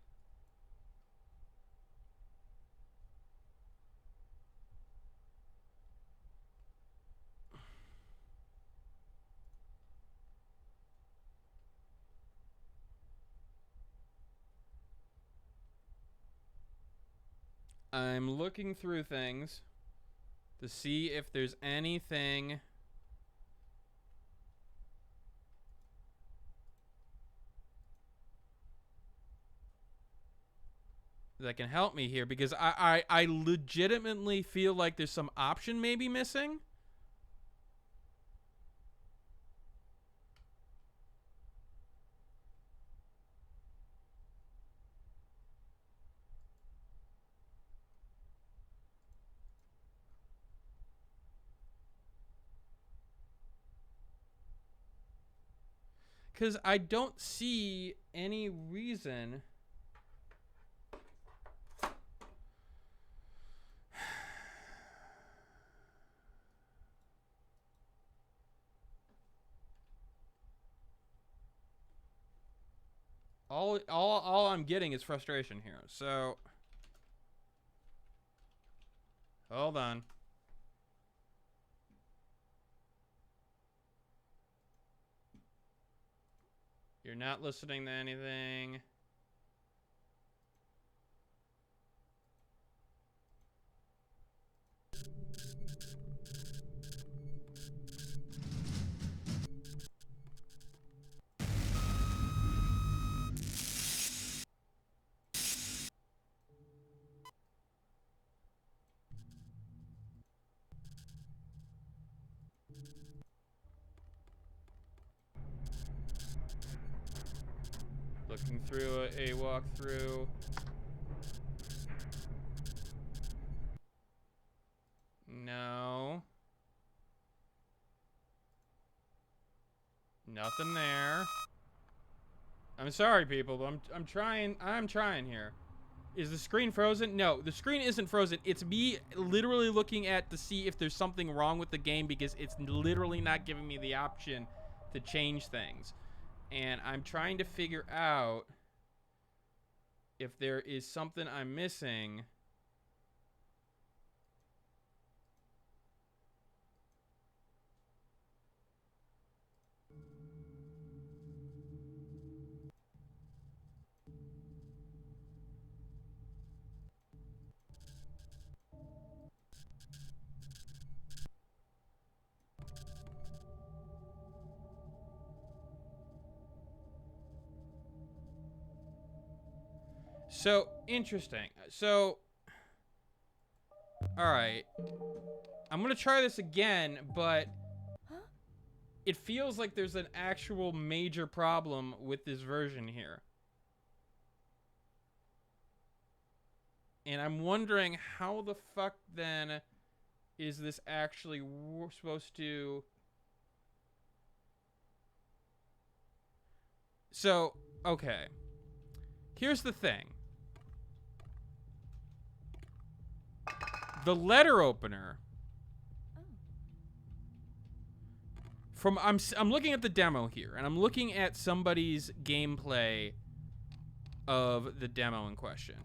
I'm looking through things to see if there's anything that can help me here, because I legitimately feel like there's some option maybe missing. Because I don't see any reason. All I'm getting is frustration here. So hold on. You're not listening to anything. Looking through a walkthrough. No. Nothing there. I'm sorry, people, but I'm trying here. Is the screen frozen? No, the screen isn't frozen. It's me literally looking at to see if there's something wrong with the game, because it's literally not giving me the option to change things. And I'm trying to figure out if there is something I'm missing. So, interesting. So, All right. I'm gonna try this again, but Huh? it feels like there's an actual major problem with this version here. And I'm wondering how the fuck then is this actually supposed to... So, okay. Here's the thing. The letter opener... I'm looking at the demo here, and I'm looking at somebody's gameplay of the demo in question.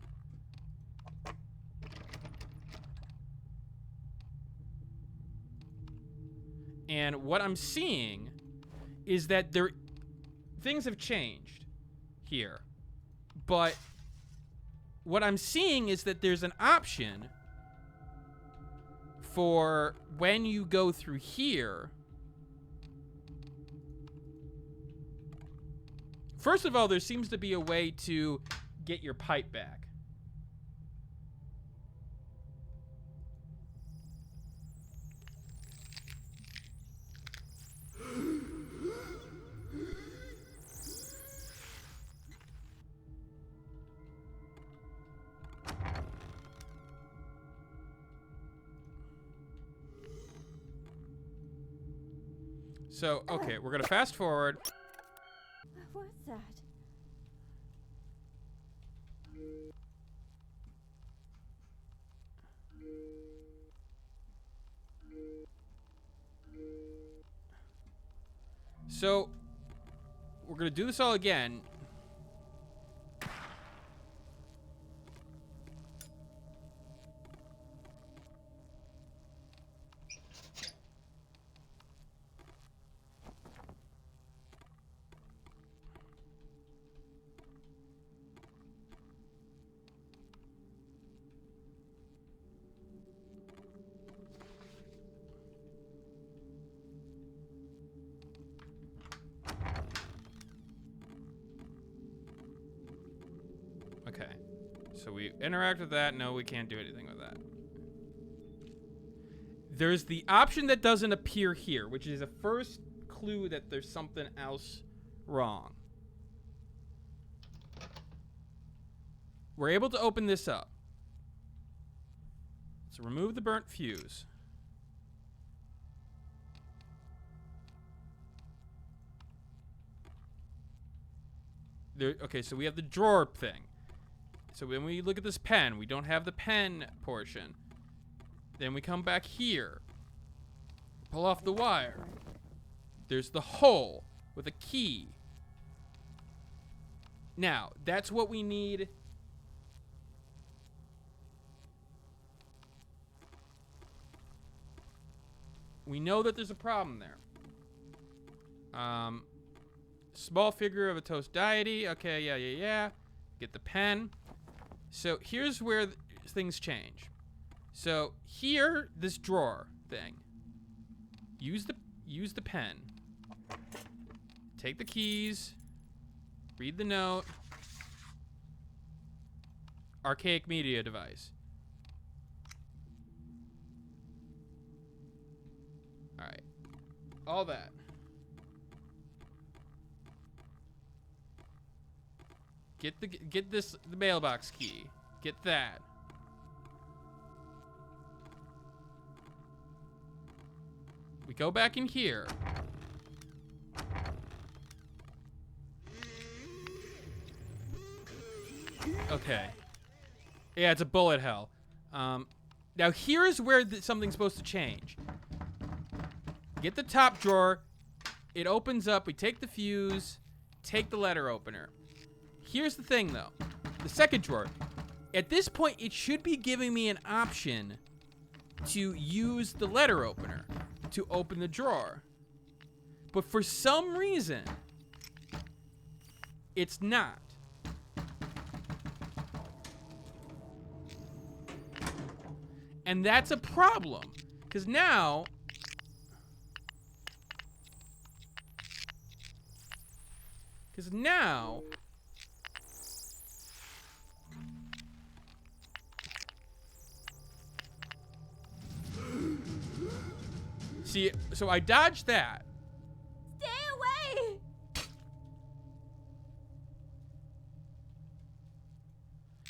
And what I'm seeing is that things have changed here. But what I'm seeing is that there's an option for when you go through here. First of all, there seems to be a way to get your pipe back. So, okay, we're gonna fast forward. What's that? So, we're gonna do this all again. Okay. So we interact with that. No, we can't do anything with that. There's the option that doesn't appear here, which is a first clue that there's something else wrong. We're able to open this up. So remove the burnt fuse. There, okay, so we have the drawer thing. So when we look at this pen, we don't have the pen portion. Then we come back here. Pull off the wire. There's the hole with a key. Now, that's what we need. We know that there's a problem there. Small figure of a toast deity. Okay, yeah. Get the pen. So here's where things change. So here, this drawer thing. Use the pen. Take the keys. Read the note. Archaic media device. All right. All that. Get the mailbox key. Get that. We go back in here. Okay. Yeah, it's a bullet hell. Now here's where something's supposed to change. Get the top drawer. It opens up. We take the fuse. Take the letter opener. Here's the thing, though. The second drawer. At this point, it should be giving me an option to use the letter opener to open the drawer. But for some reason, it's not. And that's a problem. Because now... See, so I dodged that. Stay away!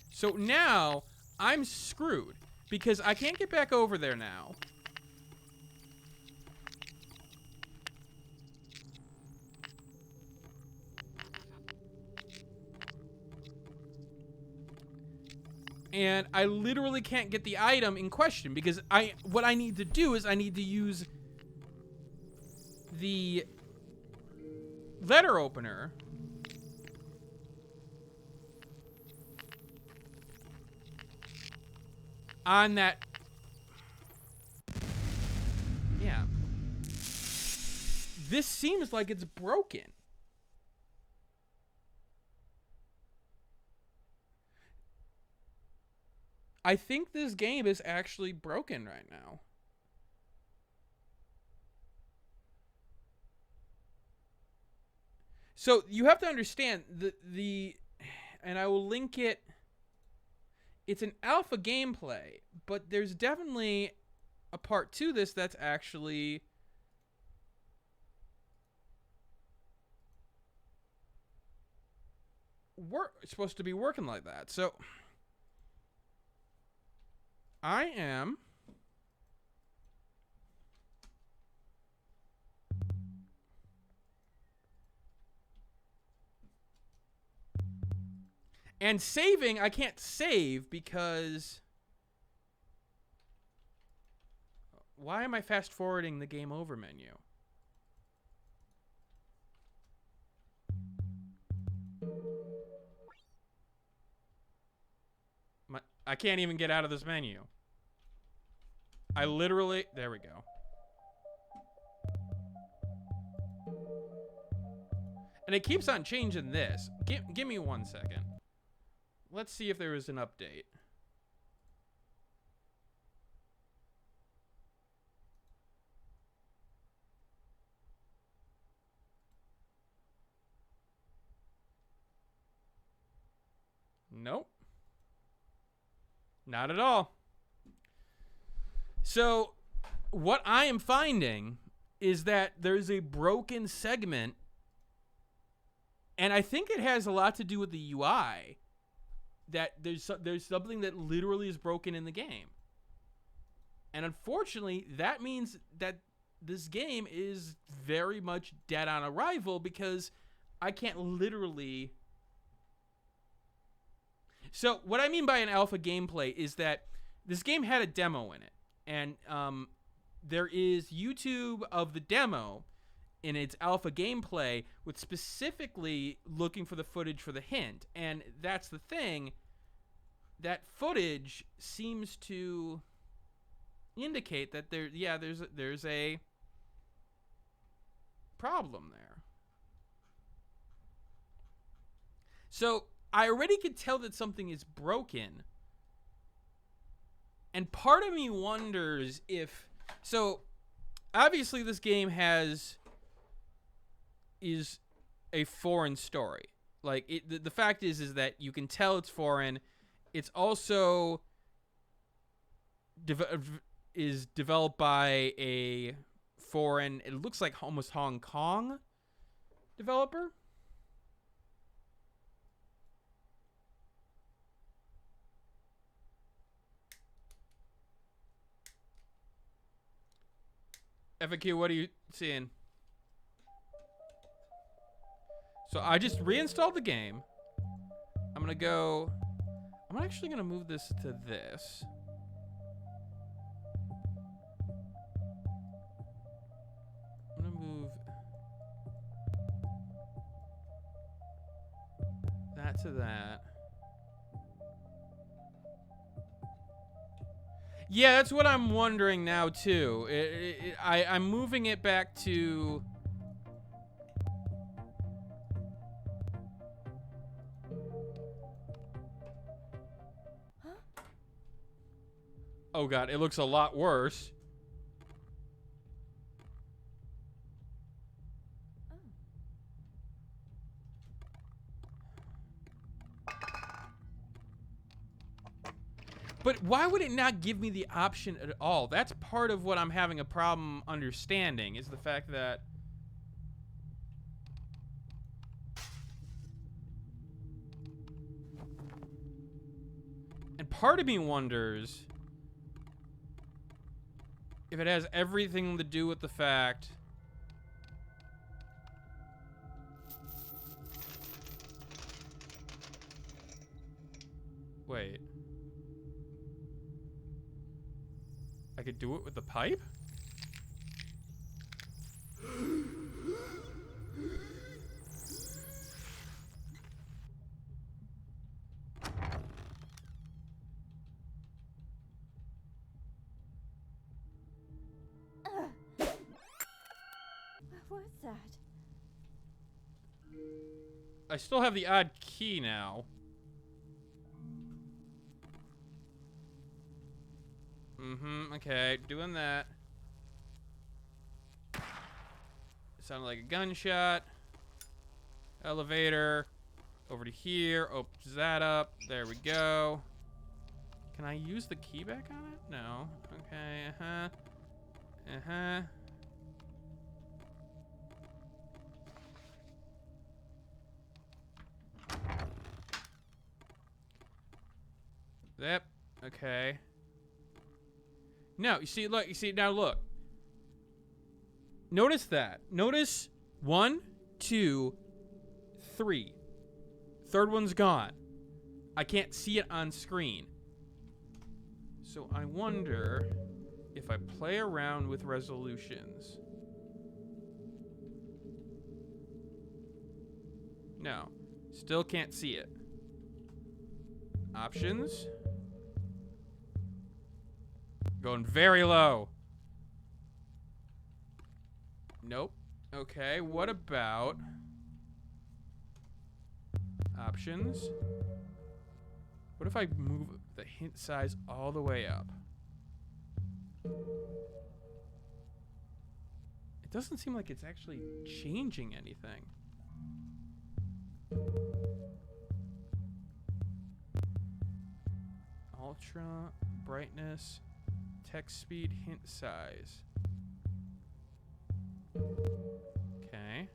So now I'm screwed because I can't get back over there now. And I literally can't get the item in question because what I need to do is I need to use the letter opener on that. Yeah. This seems like it's broken. I think this game is actually broken right now. So you have to understand and I will link it. It's an alpha gameplay, but there's definitely a part to this that's actually supposed to be working like that. So I am and saving. I can't save because why am I fast forwarding the game over menu? I can't even get out of this menu. I literally... There we go. And it keeps on changing this. Give me 1 second. Let's see if there is an update. Nope. Not at all. So, what I am finding is that there's a broken segment, and I think it has a lot to do with the UI. That there's something that literally is broken in the game. And unfortunately, that means that this game is very much dead on arrival because I can't literally... So what I mean by an alpha gameplay is that this game had a demo in it. And there is YouTube of the demo in its alpha gameplay with specifically looking for the footage for the hint. And that's the thing. That footage seems to indicate that there's a problem there. So I already could tell that something is broken. And part of me wonders if... So, obviously this game is a foreign story. Like, the fact is that you can tell it's foreign. It's also is developed by a foreign... It looks like almost Hong Kong developer. FAQ, what are you seeing? So I just reinstalled the game. I'm actually gonna move this to this. I'm gonna move that to that. Yeah, that's what I'm wondering now too. I'm moving it back to... Huh? Oh god, it looks a lot worse. But why would it not give me the option at all? That's part of what I'm having a problem understanding, is the fact that... And part of me wonders if it has everything to do with the fact... Wait. I could do it with the pipe? What's that? I still have the odd key now. Okay, doing that. Sounded like a gunshot. Elevator. Over to here. Opens that up. There we go. Can I use the key back on it? No. Okay, Yep. Okay. No, you see, look, now look. Notice that. Notice 1, 2, 3. Third one's gone. I can't see it on screen. So I wonder if I play around with resolutions. No, still can't see it. Options. Going very low. Nope. Okay, what about options? What if I move the hint size all the way up? It doesn't seem like it's actually changing anything. Ultra brightness. Text speed, hint size. Okay.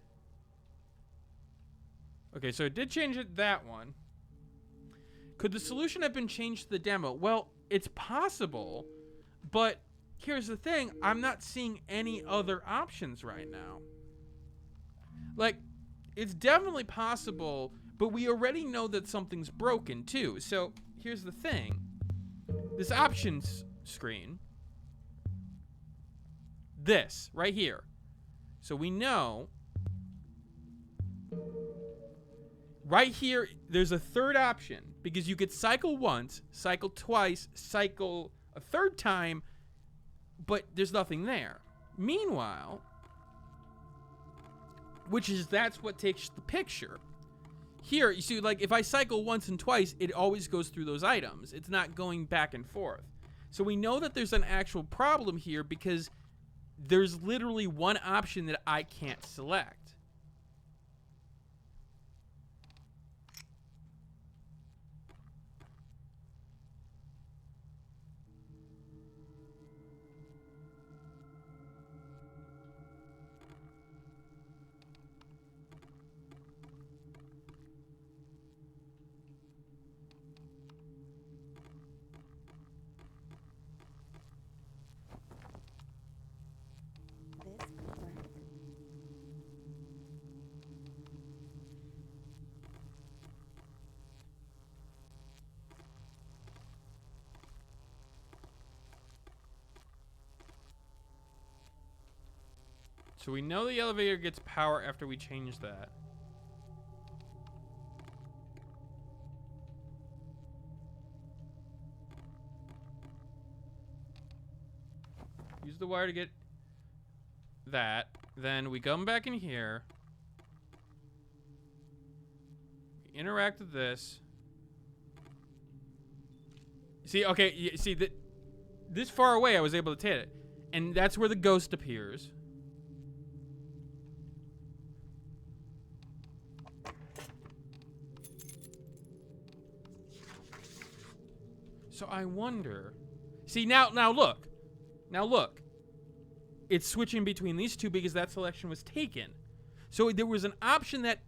Okay, so it did change it, that one. Could the solution have been changed to the demo? Well, it's possible, but here's the thing. I'm not seeing any other options right now. Like, it's definitely possible, but we already know that something's broken, too. So, here's the thing. This options screen, this right here. So we know right here there's a third option, because you could cycle once, cycle twice, cycle a third time, but there's nothing there. Meanwhile, that's what takes the picture. Here, you see, like, if I cycle once and twice, it always goes through those items. It's not going back and forth. So we know that there's an actual problem here, because there's literally one option that I can't select. So we know the elevator gets power after we change that. Use the wire to get that. Then we come back in here. We interact with this. See, okay, you see that this far away I was able to hit it. And that's where the ghost appears. So I wonder. See, now look. Now look. It's switching between these two because that selection was taken. So there was an option that...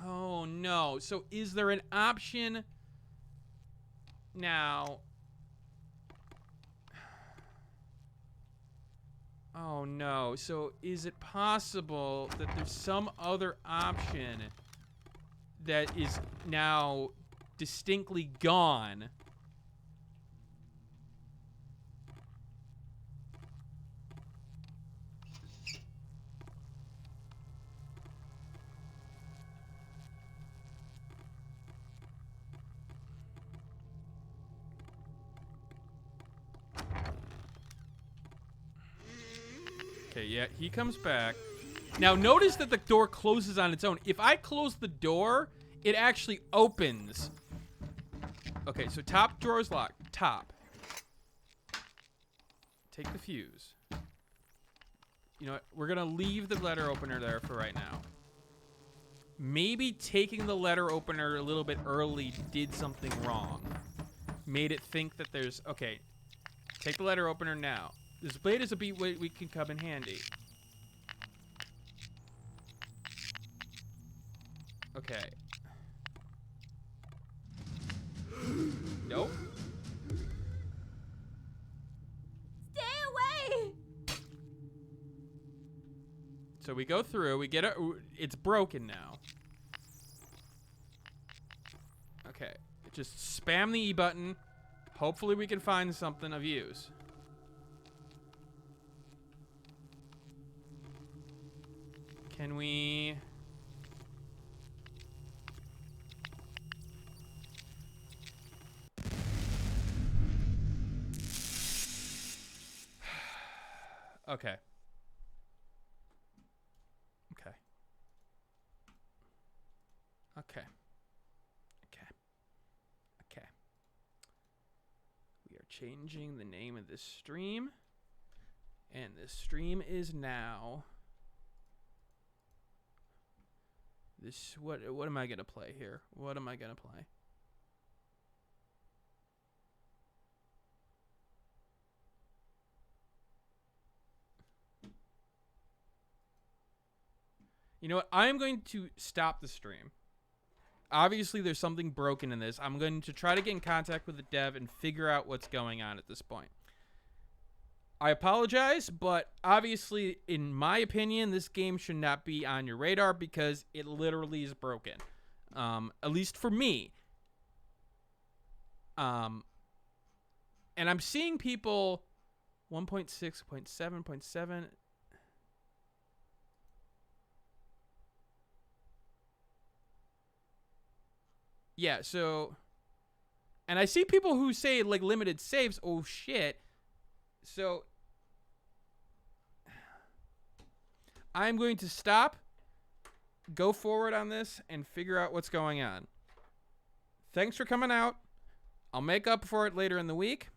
Oh, no. So is there an option... Now... Oh, no. So is it possible that there's some other option that is now distinctly gone? Okay, yeah, he comes back. Now, notice that the door closes on its own. If I close the door, it actually opens. Okay, so top drawer is locked. Top. Take the fuse. You know what? We're going to leave the letter opener there for right now. Maybe taking the letter opener a little bit early did something wrong. Made it think that there's... Okay, take the letter opener now. This blade is a beat we can come in handy. Okay. Nope. Stay away! So we go through. We get it. It's broken now. Okay. Just spam the E button. Hopefully we can find something of use. Can we... Okay. Okay. Okay. Okay. Okay. We are changing the name of this stream. And this stream is now... This... What am I going to play here? What am I going to play? You know what? I'm going to stop the stream. Obviously, there's something broken in this. I'm going to try to get in contact with the dev and figure out what's going on at this point. I apologize, but obviously, in my opinion, this game should not be on your radar because it literally is broken. At least for me. And I'm seeing people 1.6, 0.7, 0.7... Yeah, so... And I see people who say, like, limited saves. Oh, shit. So... I'm going to stop, go forward on this, and figure out what's going on. Thanks for coming out. I'll make up for it later in the week.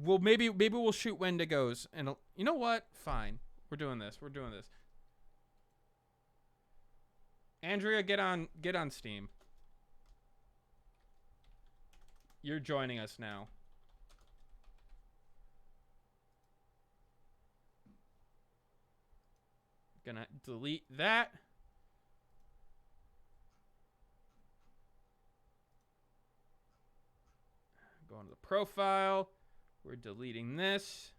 Maybe we'll shoot Wendigos. And you know what? Fine. We're doing this. We're doing this. Andrea, get on Steam. You're joining us now. Gonna delete that. Go into the profile. We're deleting this.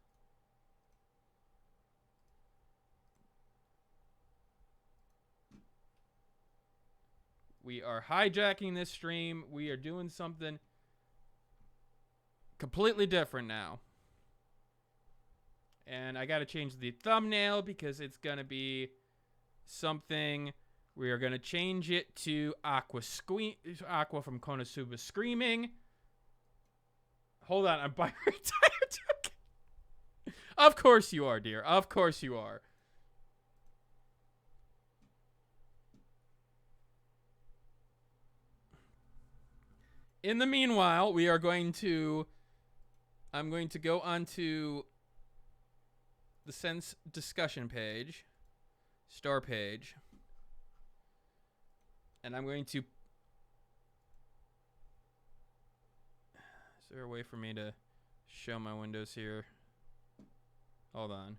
We are hijacking this stream. We are doing something completely different now. And I got to change the thumbnail because it's going to be something. We are going to change it to Aqua from Konosuba screaming. Hold on. I'm very tired. Of course you are, dear. Of course you are. In the meanwhile, I'm going to go onto the Sense discussion page, store page, and I'm going to there a way for me to show my windows here? Hold on.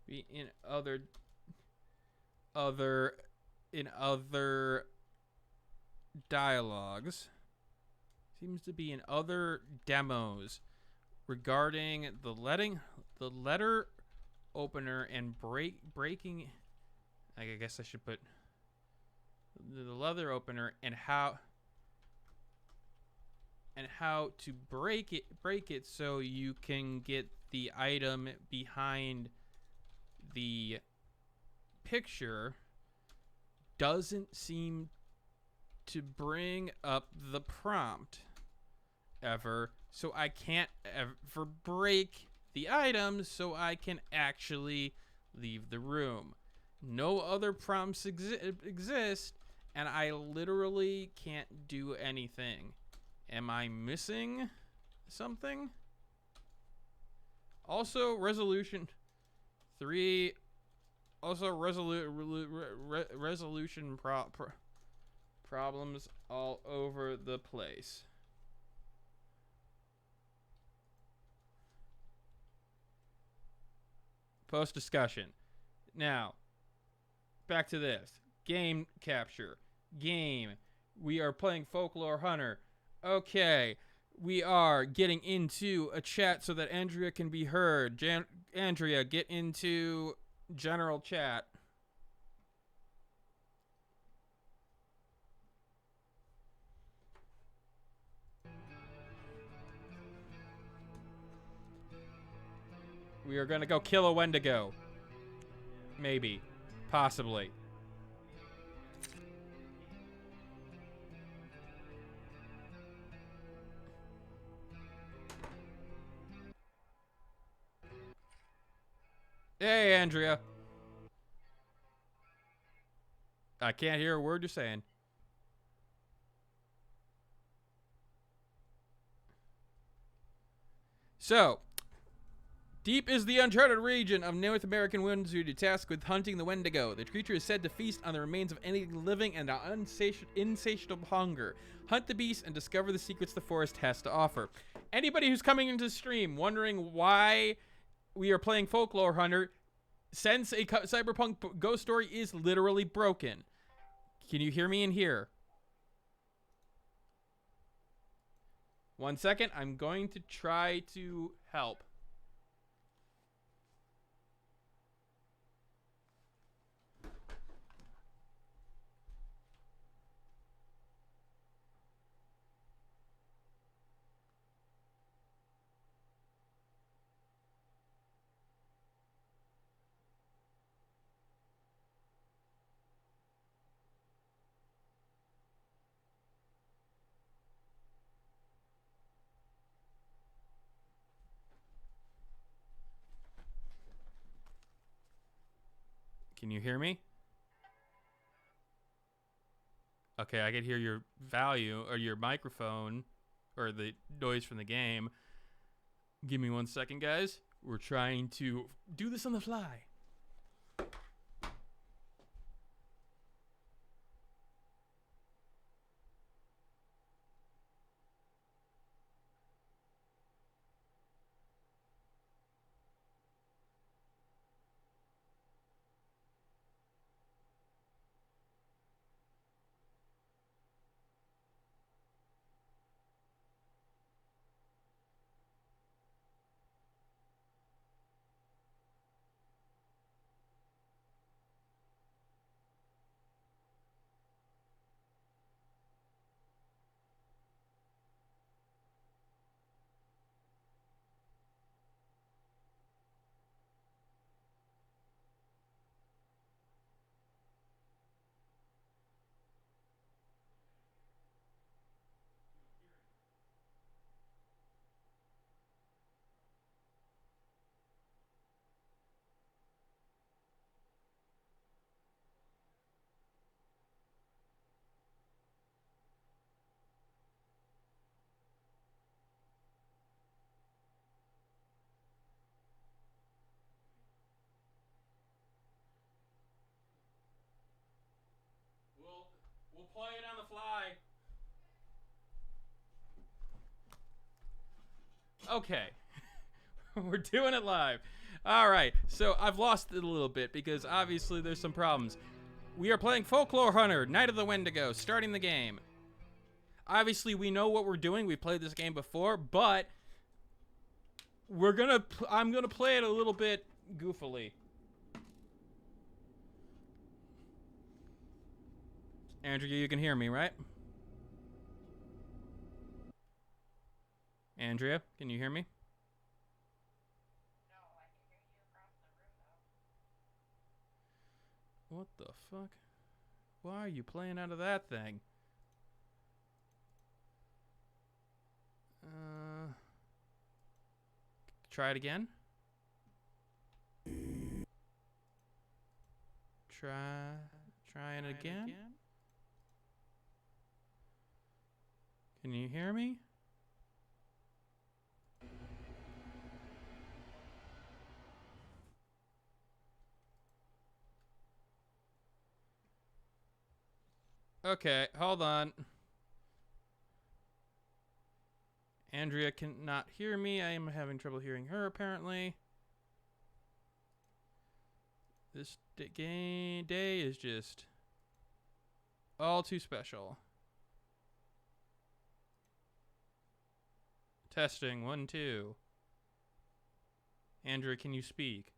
Be in other dialogues. Seems to be in other demos regarding the letter opener and breaking. I guess I should put the leather opener and how to break it so you can get the item behind the picture. Doesn't seem to bring up the prompt ever, so I can't ever break the items so I can actually leave the room. No other prompts exist, and I literally can't do anything. Am I missing something? Also, resolution 3. Also, resolution problems all over the place. Post discussion. Now, back to this. Game capture. Game. We are playing Folklore Hunter. Okay. We are getting into a chat so that Andrea can be heard. Andrea, get into general chat. We are gonna go kill a Wendigo. Maybe. Possibly. Hey, Andrea. I can't hear a word you're saying. So, deep is the uncharted region of North American winds due to tasked with hunting the Wendigo. The creature is said to feast on the remains of any living and insatiable hunger. Hunt the beast and discover the secrets the forest has to offer. Anybody who's coming into the stream wondering why we are playing Folklore Hunter, since a Cyberpunk ghost story is literally broken. Can you hear me in here? 1 second. I'm going to try to help. Can you hear me? Okay, I can hear your value or your microphone or the noise from the game. Give me 1 second, guys. We're trying to do this on the fly. fly. Okay. We're doing it live. All right. So I've lost it a little bit because obviously there's some problems. We are playing Folklore Hunter, Night of the Wendigo, starting the game. Obviously, we know what we're doing. We played this game before, but I'm gonna play it a little bit goofily. Andrea, you can hear me, right? Andrea, can you hear me? No, I can hear you across the room, though. What the fuck? Why are you playing out of that thing? Try it again. Trying it again. Can you hear me? Okay, hold on. Andrea cannot hear me. I am having trouble hearing her, apparently. This day is just all too special. Testing, 1, 2. Andrea, can you speak?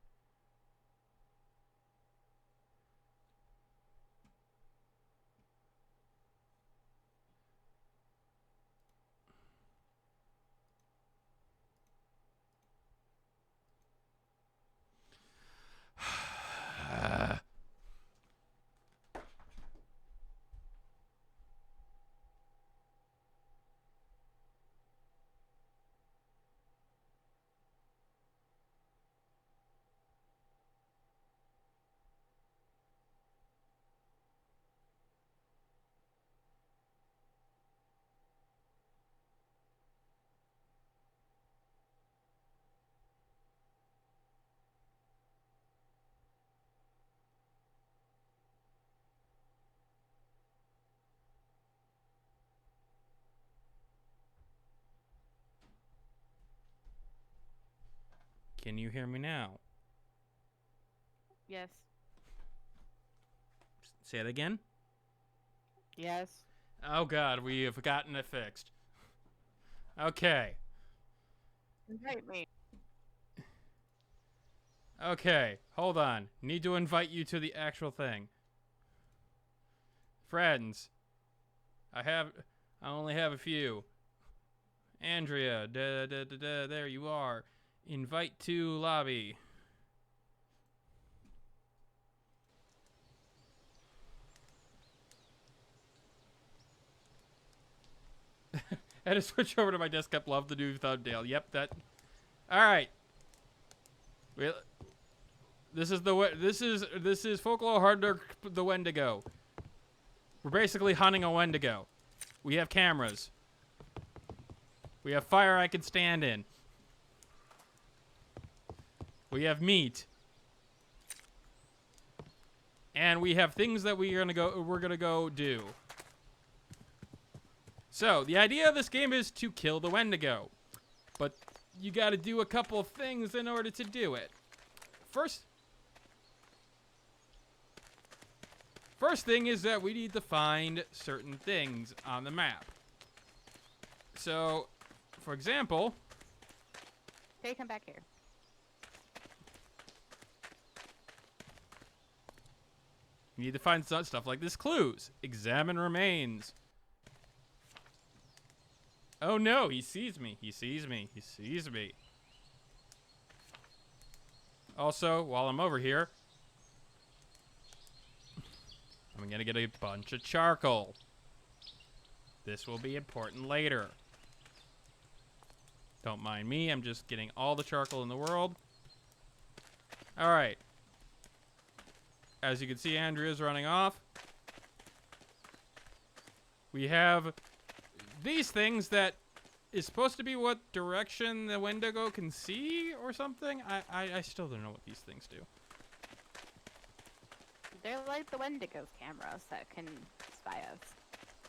Can you hear me now? Yes. Say it again. Yes. Oh god, we have gotten it fixed. Okay. Invite me. Okay, hold on. Need to invite you to the actual thing. Friends. I only have a few. Andrea, there you are. Invite to lobby. I had to switch over to my desktop. Love the new thumbnail. Yep, that. All right. This is Folklore Hunter the Wendigo. We're basically hunting a Wendigo. We have cameras. We have fire I can stand in. We have meat. And we have things that we're gonna go do. So, the idea of this game is to kill the Wendigo. But you gotta do a couple of things in order to do it. First thing is that we need to find certain things on the map. So, for example... Okay, come back here. You need to find stuff like this. Clues. Examine remains. Oh no, he sees me. He sees me. He sees me. Also, while I'm over here, I'm gonna get a bunch of charcoal. This will be important later. Don't mind me, I'm just getting all the charcoal in the world. Alright. As you can see, Andrea's running off. We have these things that is supposed to be what direction the Wendigo can see or something. I still don't know what these things do. They're like the Wendigo's cameras that can spy us.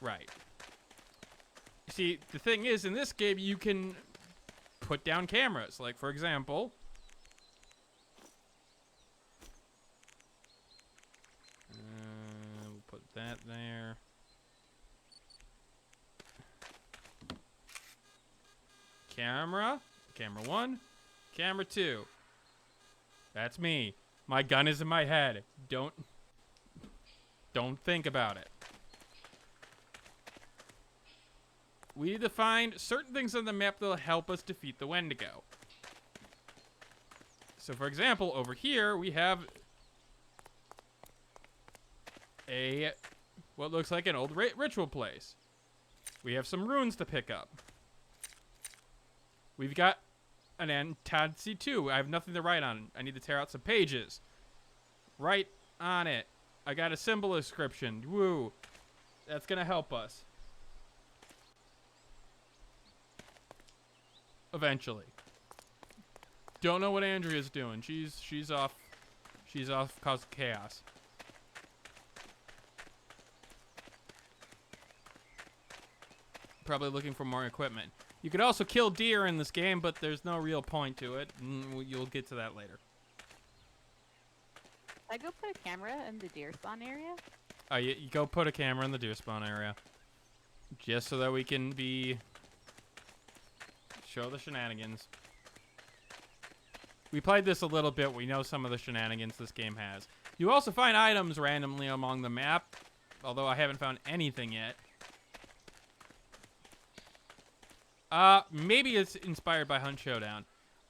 Right. See, the thing is, in this game, you can put down cameras. Like, for example, we'll put that there. Camera 1, camera 2. That's me. My gun is in my head. Don't think about it. We need to find certain things on the map that will help us defeat the Wendigo. So, for example, over here, we have what looks like an old ritual place. We have some runes to pick up. We've got an Antansi 2. I have nothing to write on. I need to tear out some pages. Write on it. I got a symbol inscription. Woo. That's going to help us. Eventually. Don't know what Andrea's doing. She's off causing chaos. Probably looking for more equipment. You could also kill deer in this game, but there's no real point to it. You'll get to that later. I go put a camera in the deer spawn area? Oh, you go put a camera in the deer spawn area. Just so that we can show the shenanigans. We played this a little bit. We know some of the shenanigans this game has. You also find items randomly along the map, although I haven't found anything yet. Maybe it's inspired by Hunt Showdown.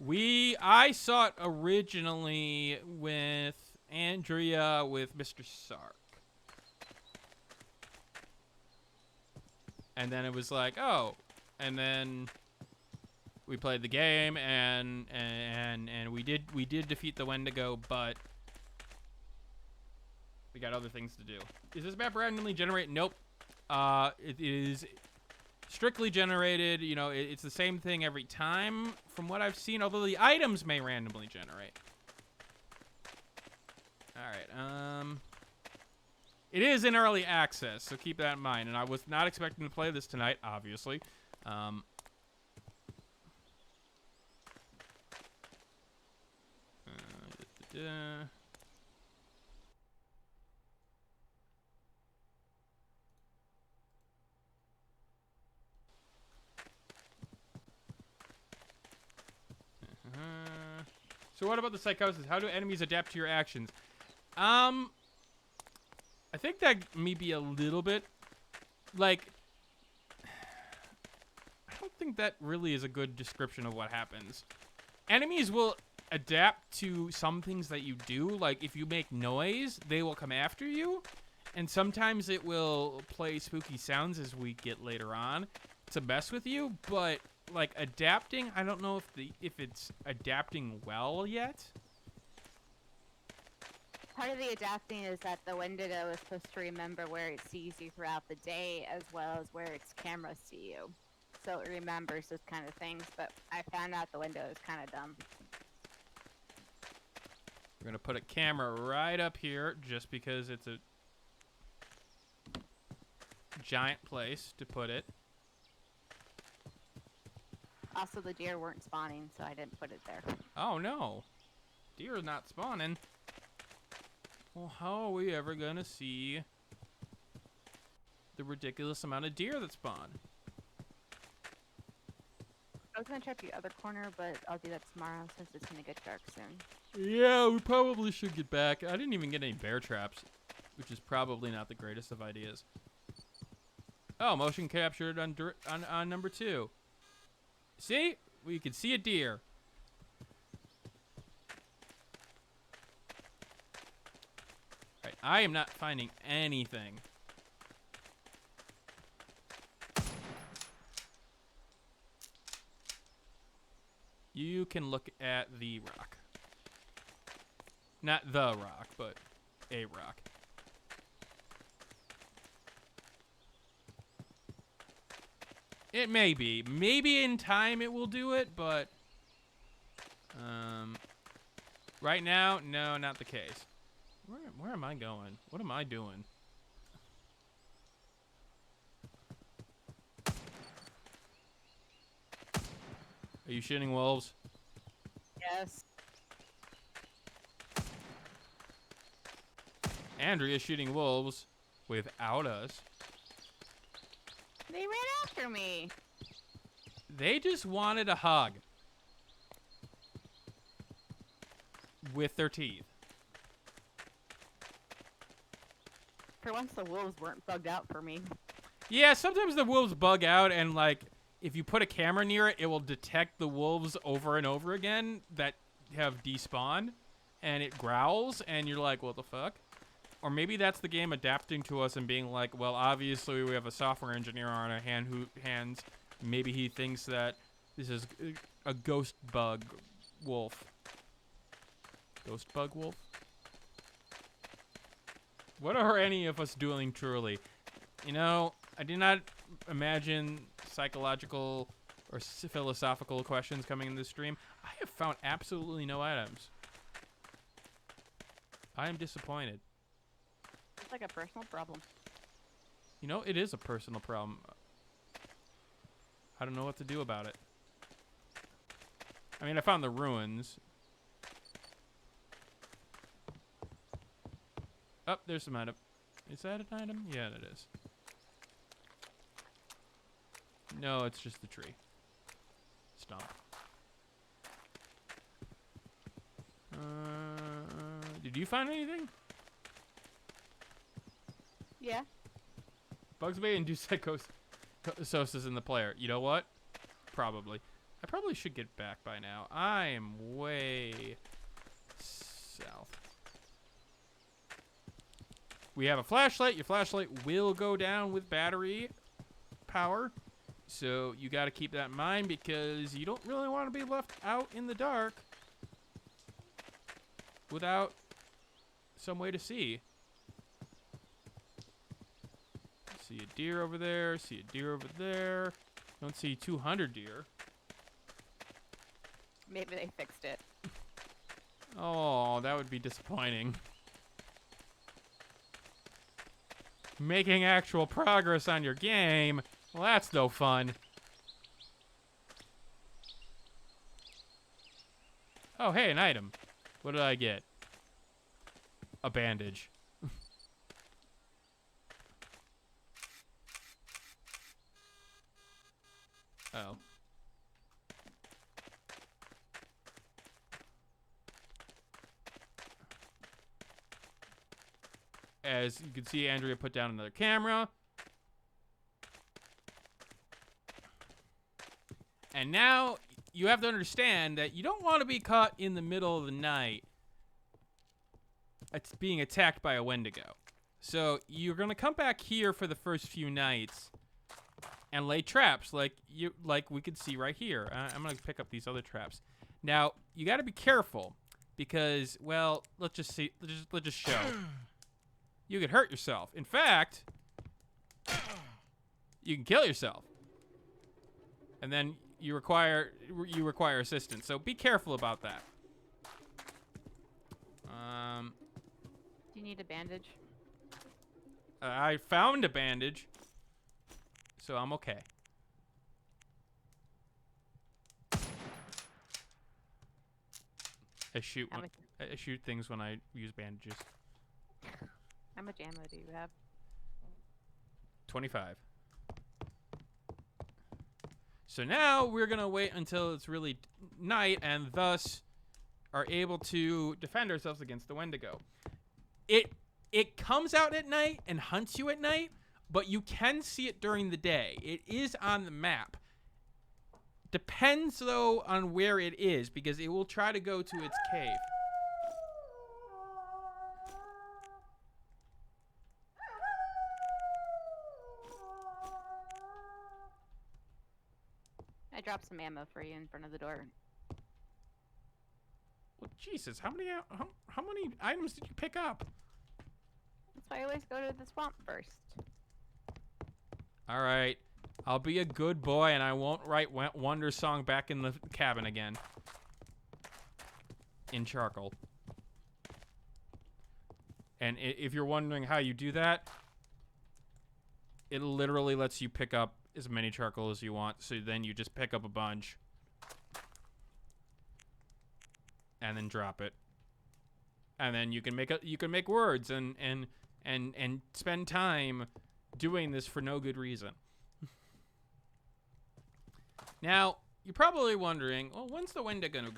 I saw it originally with Andrea with Mr. Sark. And then it was like, oh, and then we played the game and we did defeat the Wendigo, but we got other things to do. Is this map randomly generated? Nope. It is strictly generated. You know, it's the same thing every time from what I've seen, although the items may randomly generate. All right. It is in early access, so keep that in mind. And I was not expecting to play this tonight, obviously. So what about the psychosis? How do enemies adapt to your actions? I think that may be a little bit like, I don't think that really is a good description of what happens. Enemies will adapt to some things that you do. Like if you make noise, they will come after you. And sometimes it will play spooky sounds as we get later on to mess with you. But like adapting, I don't know if it's adapting well yet. Part of the adapting is that the Wendigo is supposed to remember where it sees you throughout the day, as well as where its cameras see you. So it remembers those kind of things, but I found out the Wendigo is kind of dumb. We're going to put a camera right up here, just because it's a giant place to put it. Also, the deer weren't spawning, so I didn't put it there. Oh, no. Deer is not spawning. Well, how are we ever going to see the ridiculous amount of deer that spawn? I was going to check the other corner, but I'll do that tomorrow since it's going to get dark soon. Yeah, we probably should get back. I didn't even get any bear traps, which is probably not the greatest of ideas. Oh, motion captured on number 2. See? We can see a deer. Right, I am not finding anything. You can look at the rock. Not the rock, but a rock. It may be. Maybe in time it will do it, but right now, no, not the case. Where am I going? What am I doing? Are you shooting wolves? Yes. Andrea's shooting wolves without us. They ran after me. They just wanted a hug. With their teeth. For once, the wolves weren't bugged out for me. Yeah, sometimes the wolves bug out, and like if you put a camera near it, it will detect the wolves over and over again that have despawned, and it growls, and you're like, what the fuck? Or maybe that's the game adapting to us and being like, well, obviously we have a software engineer on our hands. Maybe he thinks that this is a ghost bug wolf. Ghost bug wolf? What are any of us doing truly? You know, I did not imagine psychological or philosophical questions coming in this stream. I have found absolutely no items. I am disappointed. It's like a personal problem. You know, it is a personal problem. I don't know what to do about it. I mean, I found the ruins. Oh, there's some item. Is that an item? Yeah, it is. No, it's just the tree. Stomp. Did you find anything? Yeah. Bugsbane induced psychosis in the player. You know what? Probably. I probably should get back by now. I am way south. We have a flashlight. Your flashlight will go down with battery power. So you got to keep that in mind because you don't really want to be left out in the dark without some way to see. See a deer over there. See a deer over there. Don't see 200 deer. Maybe they fixed it. Oh, that would be disappointing. Making actual progress on your game. Well, that's no fun. Oh, hey, an item. What did I get? A bandage. Oh. As you can see, Andrea put down another camera. And now you have to understand that you don't want to be caught in the middle of the night. It's being attacked by a Wendigo. So you're going to come back here for the first few nights and lay traps like we could see right here. I'm going to pick up these other traps. Now, you got to be careful because, well, let's just show. You could hurt yourself. In fact, you can kill yourself. And then you require assistance. So be careful about that. Do you need a bandage? I found a bandage. So I'm okay. I shoot things when I use bandages. How much ammo do you have? 25. So now we're going to wait until it's really night and thus are able to defend ourselves against the Wendigo. It comes out at night and hunts you at night, but you can see it during the day. It is on the map. Depends, though, on where it is because it will try to go to its cave. I dropped some ammo for you in front of the door. Well, Jesus, how many items did you pick up? That's why I always go to the swamp first. All right, I'll be a good boy and I won't write Wonder Song back in the cabin again. In charcoal. And if you're wondering how you do that, it literally lets you pick up as many charcoal as you want. So then you just pick up a bunch and then drop it. And then you can make words and spend time doing this for no good reason. Now, you're probably wondering, well, when's the window gonna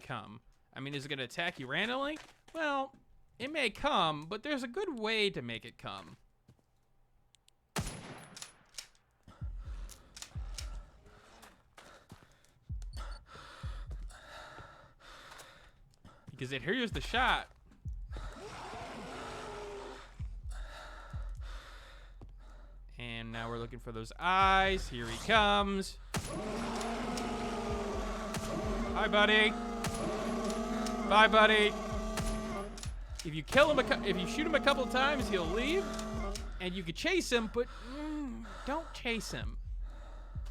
come? I mean, is it gonna attack you randomly? Well, it may come, but there's a good way to make it come. Because it hears the shot. And now we're looking for those eyes. Here he comes. Hi, buddy. Bye, buddy. If you kill him, if you shoot him a couple times, he'll leave, and you could chase him, but don't chase him.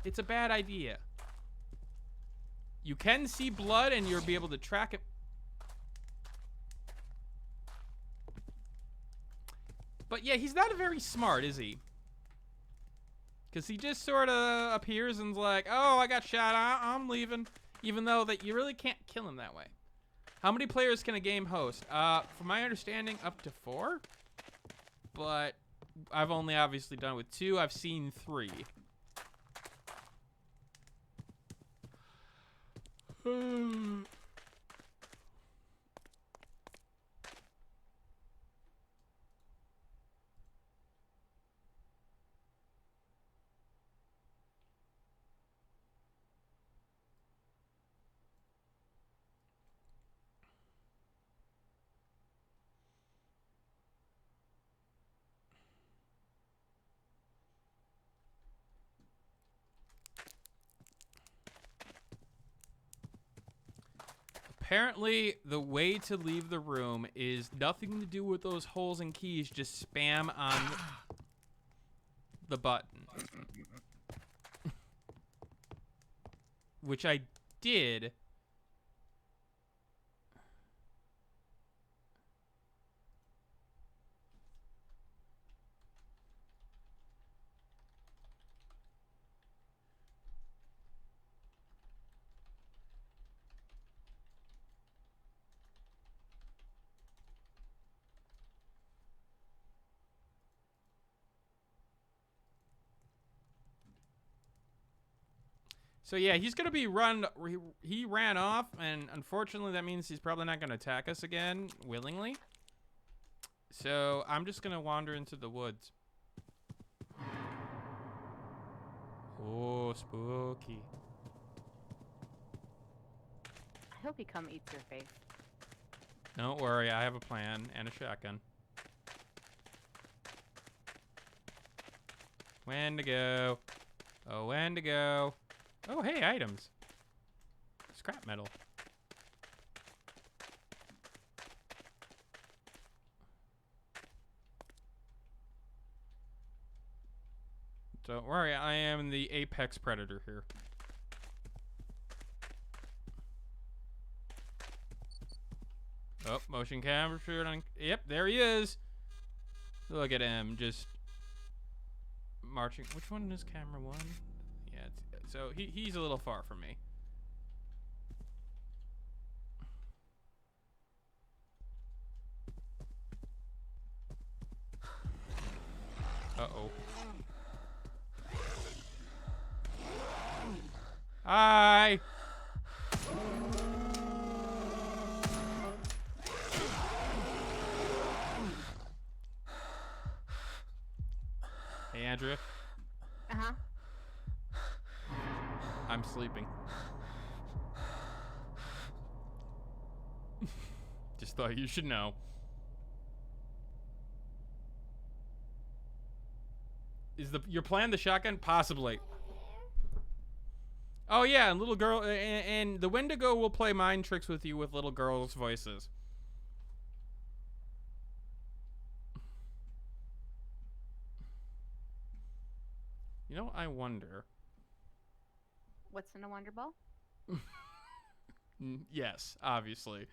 It's a bad idea. You can see blood, and you'll be able to track it. But yeah, he's not very smart, is he? Because he just sort of appears and's like, oh, I got shot, I'm leaving. Even though that you really can't kill him that way. How many players can a game host? From my understanding, up to 4. But I've only obviously done with 2. I've seen 3. Apparently, the way to leave the room is nothing to do with those holes and keys. Just spam on the button. Which I did. So yeah, he's gonna be he ran off, and unfortunately that means he's probably not gonna attack us again willingly. So I'm just gonna wander into the woods. Oh, spooky. I hope he come eats your face. Don't worry, I have a plan and a shotgun. When to go? Oh, when to go? Oh, hey, items. Scrap metal. Don't worry, I am the apex predator here. Oh, motion capture on. Yep, there he is. Look at him, just marching. Which one is camera 1? Yeah, so he's a little far from me. Uh-oh. Hi! Hey, Andrea. Uh-huh. I'm sleeping. Just thought you should know. Is your plan the shotgun? Possibly. Oh yeah, and little girl and the Wendigo will play mind tricks with you with little girls' voices. You know, I wonder. What's in a Wonder Ball? Yes, obviously.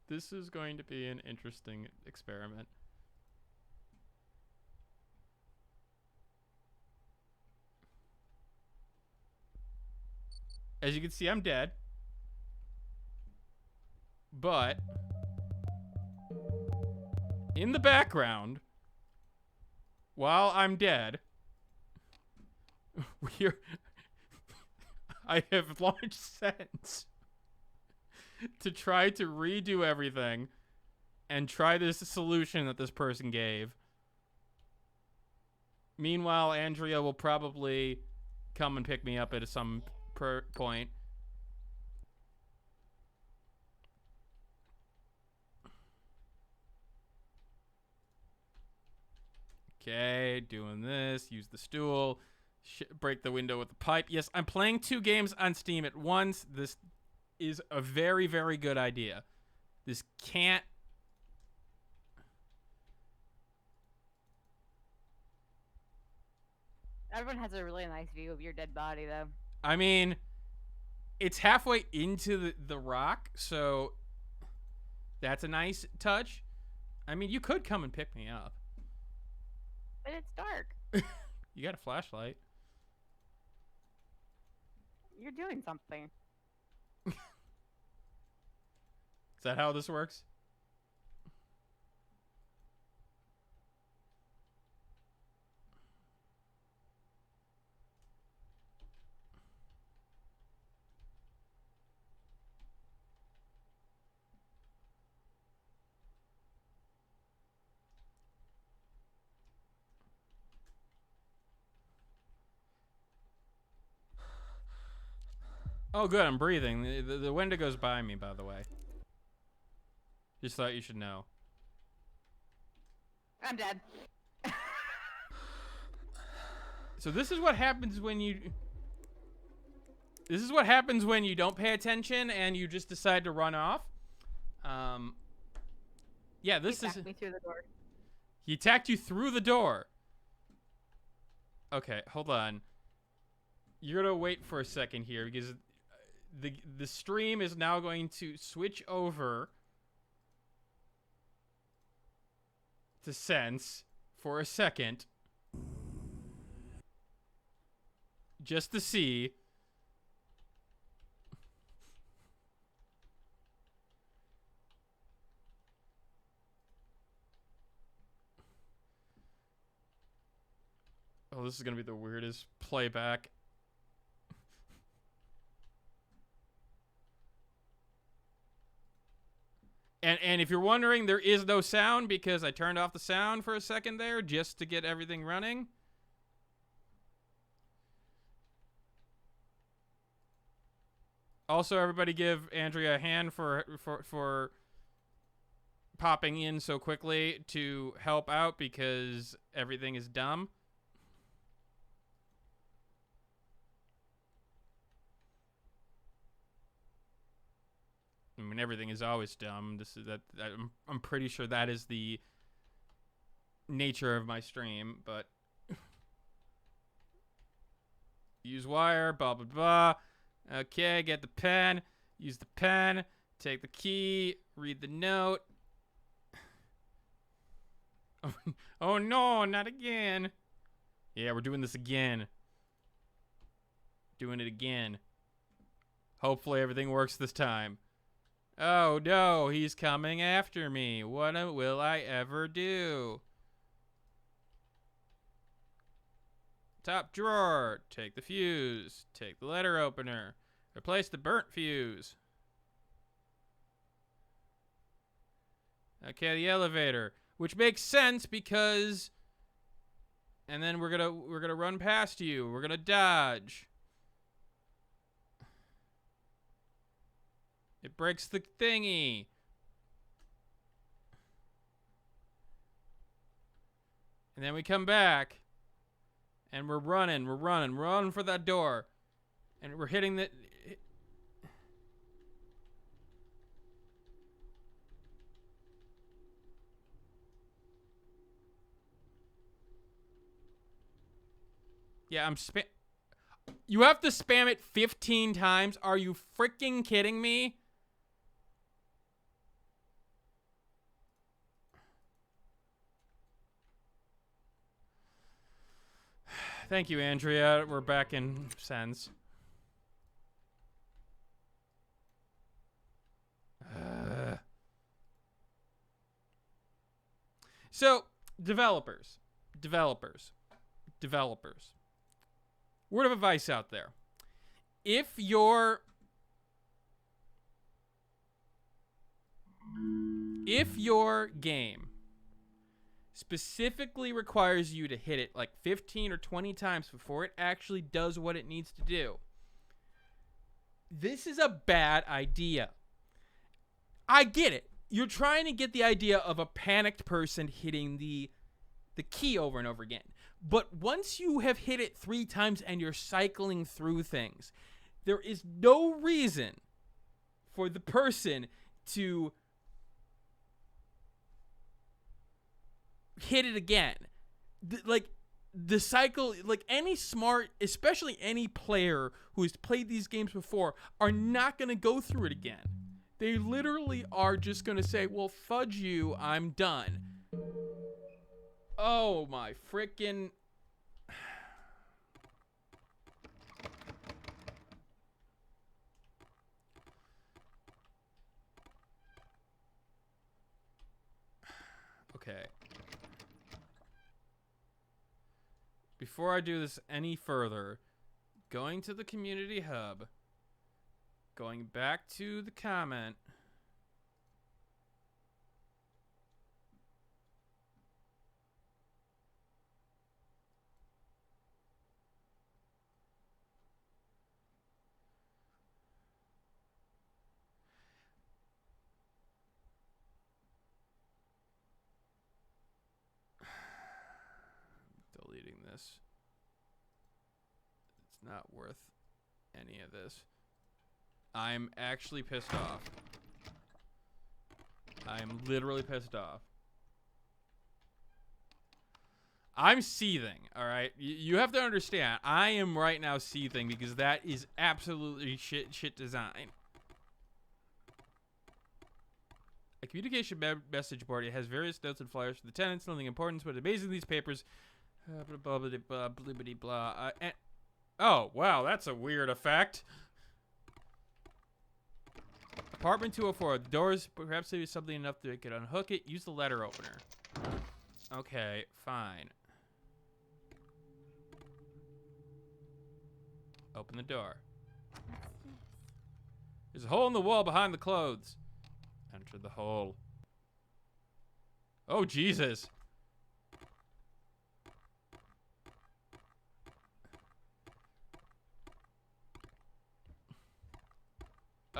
This is going to be an interesting experiment. As you can see, I'm dead. But in the background, while I'm dead, I have launched Sense to try to redo everything and try this solution that this person gave. Meanwhile, Andrea will probably come and pick me up at some point. Okay, doing this. Use the stool. Break the window with the pipe. Yes, I'm playing 2 games on Steam at once. This is a very, very good idea. This can't... Everyone has a really nice view of your dead body, though. I mean, it's halfway into the rock, so that's a nice touch. I mean, you could come and pick me up. But it's dark. You got a flashlight. You're doing something. Is that how this works? Oh, good. I'm breathing. The window goes by me, by the way. Just thought you should know. I'm dead. So this is what happens when you... This is what happens when you don't pay attention and you just decide to run off. Yeah, this is... He attacked me through the door. He attacked you through the door. Okay, hold on. You're gonna wait for a second here because the stream is now going to switch over to Sense for a second. Just to see. Oh, this is gonna be the weirdest playback. And if you're wondering, there is no sound because I turned off the sound for a second there just to get everything running. Also, everybody give Andrea a hand for popping in so quickly to help out because everything is dumb. I mean, everything is always dumb. I'm pretty sure that is the nature of my stream, but use wire, blah, blah, blah. Okay, get the pen, use the pen, take the key, read the note. Oh no, not again. Yeah, we're doing this again. Doing it again. Hopefully everything works this time. Oh no, he's coming after me. What will I ever do? Top drawer. Take the fuse. Take the letter opener. Replace the burnt fuse. Okay, the elevator, which makes sense because, and then we're gonna run past you. We're gonna dodge. It breaks the thingy. And then we come back. And we're running for that door. And we're hitting the... Yeah, You have to spam it 15 times? Are you freaking kidding me? Thank you, Andrea. We're back in Sense. So, developers. Word of advice out there. If your game specifically requires you to hit it like 15 or 20 times before it actually does what it needs to do, this is a bad idea. I get it. You're trying to get the idea of a panicked person hitting the key over and over again. But once you have hit it 3 times and you're cycling through things, there is no reason for the person to hit it again. The cycle, like any smart, especially any player who has played these games before, are not going to go through it again. They literally are just going to say, well, fudge you, I'm done. Oh my frickin'. Okay. Before I do this any further, going to the community hub, going back to the comment. Deleting this. It's not worth any of this. I'm actually pissed off. I'm literally pissed off. I'm seething, all right? You have to understand, I am right now seething because that is absolutely shit design. A communication message board. It has various notes and flyers for the tenants, nothing important, but amazing these papers. Blah, blah, blah, blah, blah, blah. Oh, wow, that's a weird effect. Apartment 204. The doors, perhaps there is something enough that I could unhook it. Use the letter opener. Okay, fine. Open the door. There's a hole in the wall behind the clothes. Enter the hole. Oh, Jesus.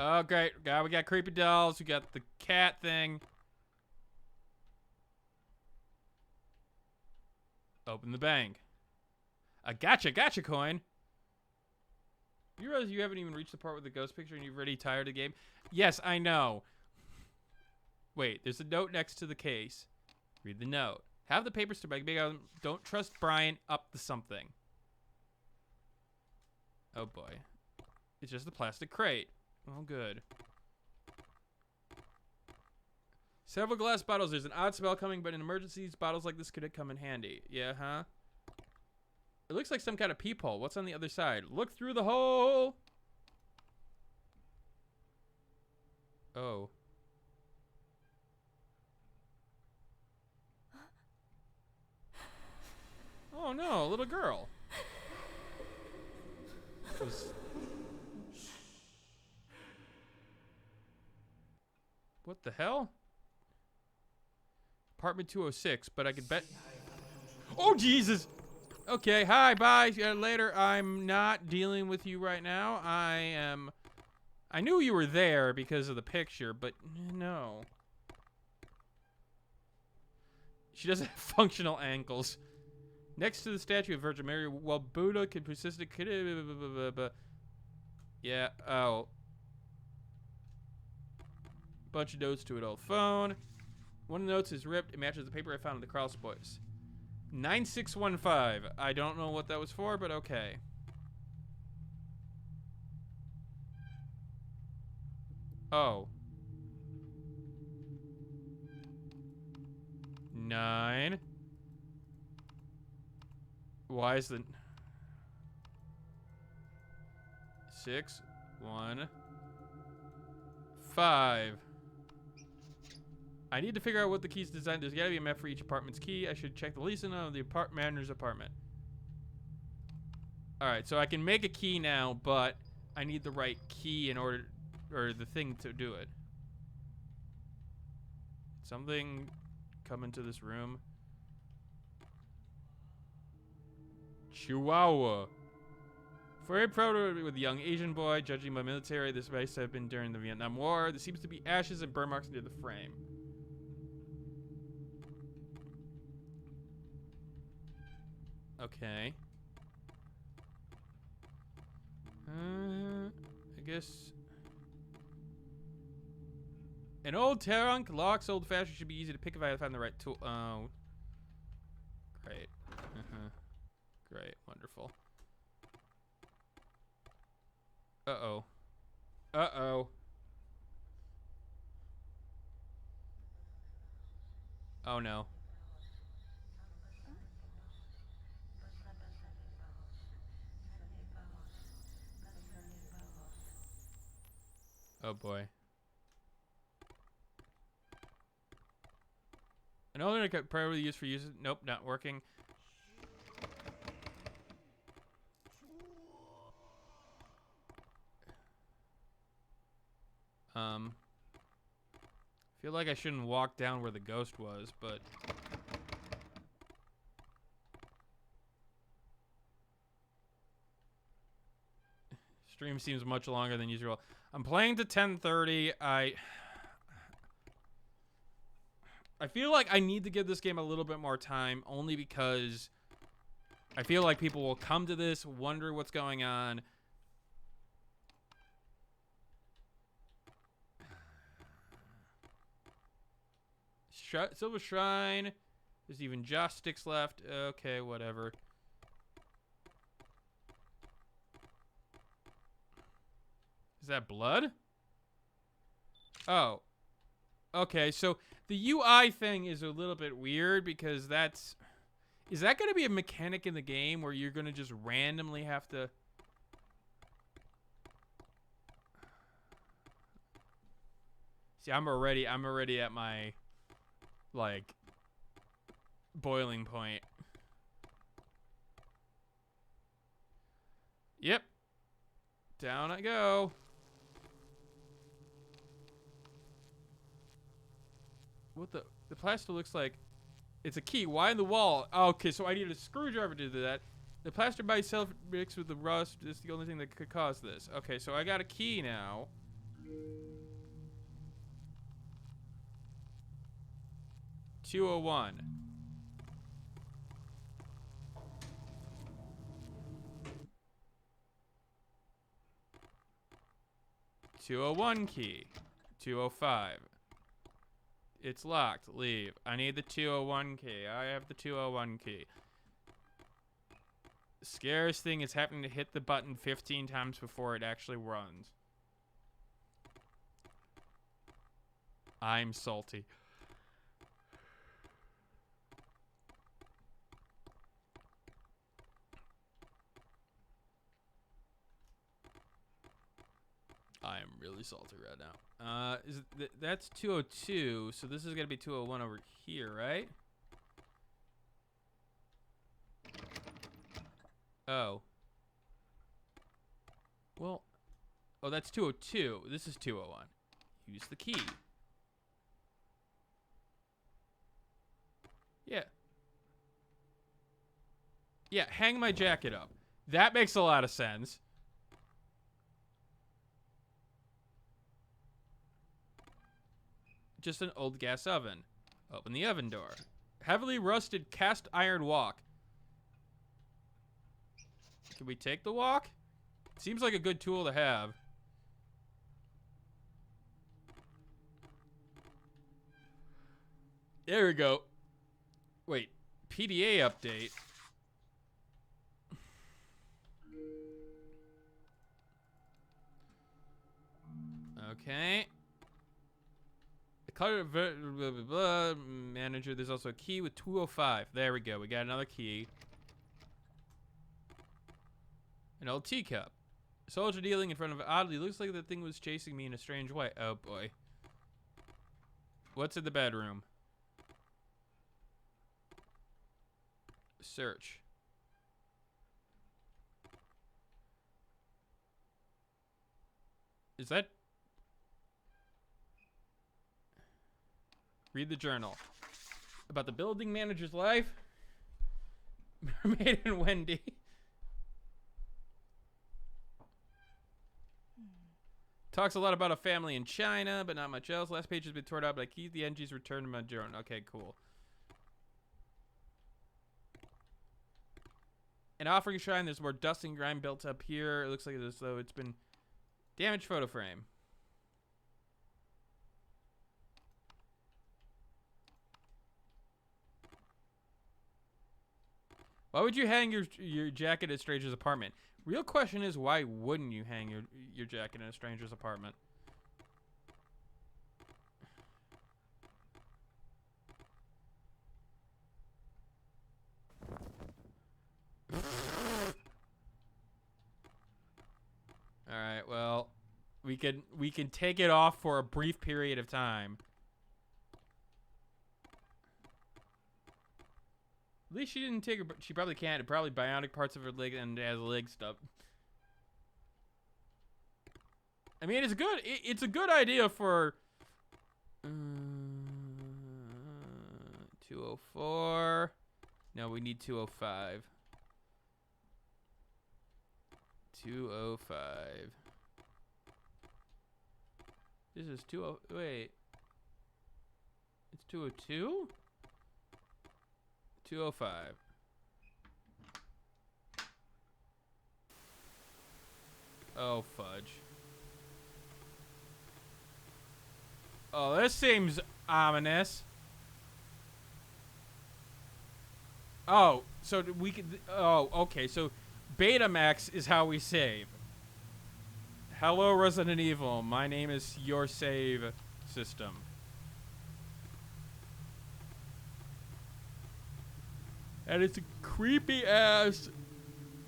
Oh, great. We got creepy dolls. We got the cat thing. Open the bank. A gotcha coin. You realize you haven't even reached the part with the ghost picture and you've already tired of the game? Yes, I know. Wait, there's a note next to the case. Read the note. Have the papers to big. Don't trust Brian. Up to something. Oh boy. It's just a plastic crate. Oh, good. Several glass bottles. There's an odd smell coming, but in emergencies, bottles like this could come in handy. Yeah, huh? It looks like some kind of peephole. What's on the other side? Look through the hole. Oh. Oh no, a little girl. What the hell? Apartment 206, but I could bet. Oh, Jesus. Okay, hi, bye. Later. I'm not dealing with you right now. I knew you were there because of the picture, but no. She doesn't have functional ankles. Next to the statue of Virgin Mary, while Buddha could persist, yeah, oh. Bunch of notes to an old phone. One of the notes is ripped. It matches the paper I found in the crawl space. 9615. I don't know what that was for, but okay. Oh. 9. Why is the 6 1 5 I need to figure out what the key's designed. There's gotta be a map for each apartment's key. I should check the leasing of the manager's apartment. Alright, so I can make a key now, but I need the right key in order, or the thing to do it. Something come into this room. Chihuahua. Very proud of it with a young Asian boy, judging by military. This might have been during the Vietnam War. There seems to be ashes and burn marks near the frame. Okay. I guess. An old trunk locks old fashioned should be easy to pick if I find the right tool. Oh. Great. Great. Wonderful. Uh-oh. Uh-oh. Oh no. Oh boy. An alternate could probably used for users. Nope, not working. Feel like I shouldn't walk down where the ghost was, but stream seems much longer than usual. I'm playing to 10:30. I feel like I need to give this game a little bit more time, only because I feel like people will come to this, wonder what's going on. Silver Shrine. There's even joss sticks left. Okay, whatever. Is that blood? Oh. Okay, so the UI thing is a little bit weird because that's... Is that going to be a mechanic in the game where you're going to just randomly have to... See, I'm already at my, like, boiling point. Yep. Down I go. What the plaster looks like it's a key. Why in the wall? Oh, okay, so I need a screwdriver to do that. The plaster by itself mixed with the rust is the only thing that could cause this. Okay, so I got a key now. $201. $201 key. 205. It's locked. Leave. I need the 201 key. I have the 201 key. Scariest thing is having to hit the button 15 times before it actually runs. I'm salty. I am really salty right now. That's 202, so this is gonna be 201 over here, right? Oh. Well, oh, that's 202. This is 201. Use the key. Yeah. Yeah, hang my jacket up. That makes a lot of sense. Just an old gas oven. Open the oven door. Heavily rusted cast iron wok. Can we take the wok? Seems like a good tool to have. There we go. Wait, PDA update. Okay. Curator blah, blah, blah, manager. There's also a key with 205. There we go. We got another key. An old teacup. A soldier kneeling in front of it. Oddly, looks like the thing was chasing me in a strange way. Oh boy. What's in the bedroom? Search. Is that... Read the journal. About the building manager's life. Mermaid and Wendy. Talks a lot about a family in China, but not much else. Last page has been torn up, but I keep the NG's return to my journal. Okay, cool. An offering shrine, there's more dust and grime built up here. It looks like as though it's been damaged. Photo frame. Why would you hang your jacket at a stranger's apartment? Real question is, why wouldn't you hang your jacket in a stranger's apartment? All right, well, we can take it off for a brief period of time. At least she didn't take her. She probably can't. Probably bionic parts of her leg and has leg stuff. I mean, it's good. It's a good idea for 204. No, we need 205. 205. This is 20. Wait. It's 202? 205. Oh, fudge. Oh, this seems ominous. Oh, so we could... Oh, okay, so Betamax is how we save. Hello, Resident Evil. My name is your save system. And it's a creepy ass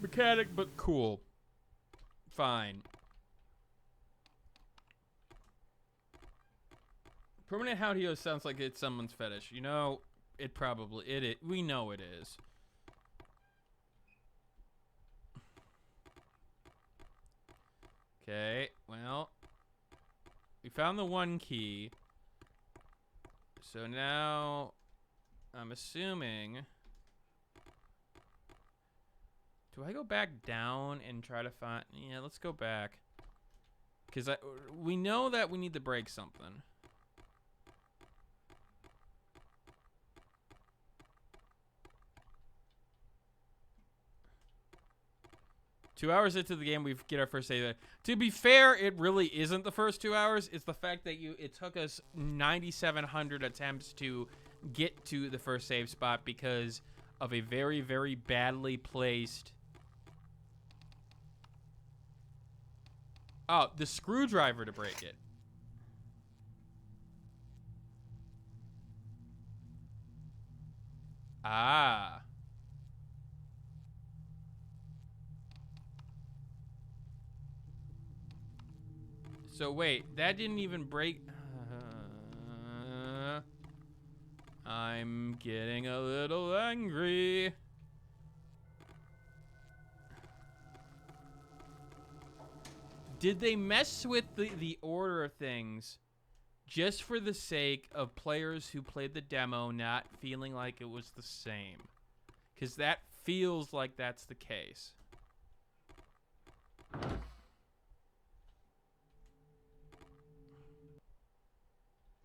mechanic, but cool. Fine. Permanent Howdio sounds like it's someone's fetish. You know, it probably it. We know it is. Okay, well, we found the one key. So now, I'm assuming. Do I go back down and try to find... Yeah, let's go back. Because we know that we need to break something. Two hours into the game, we get our first save. To be fair, it really isn't the first 2 hours. It's the fact that it took us 9,700 attempts to get to the first save spot because of a very, very badly placed... Oh, the screwdriver to break it. Ah. So wait, that didn't even break. I'm getting a little angry. Did they mess with the order of things just for the sake of players who played the demo not feeling like it was the same? Because that feels like that's the case.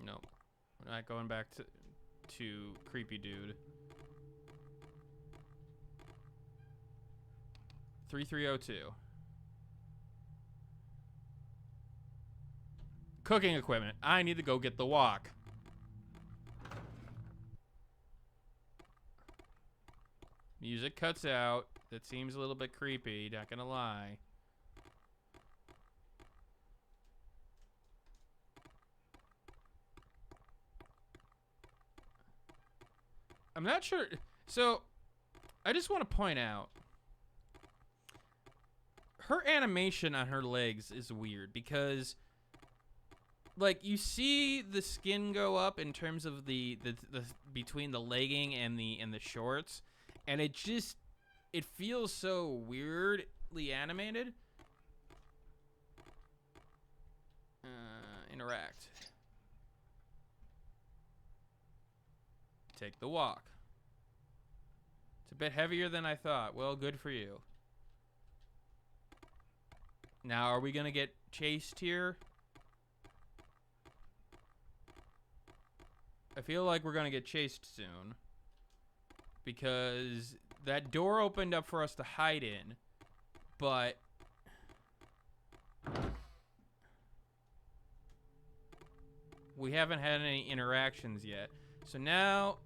No, we're not going back to creepy dude. 3302. Cooking equipment. I need to go get the wok. Music cuts out. That seems a little bit creepy, not gonna lie. I'm not sure. So, I just want to point out her animation on her legs is weird because like you see the skin go up in terms of the between the legging and the shorts, and it feels so weirdly animated. Interact. Take the walk. It's a bit heavier than I thought. Well, good for you. Now, are we gonna get chased here? I feel like we're gonna get chased soon. Because that door opened up for us to hide in. But we haven't had any interactions yet. So now,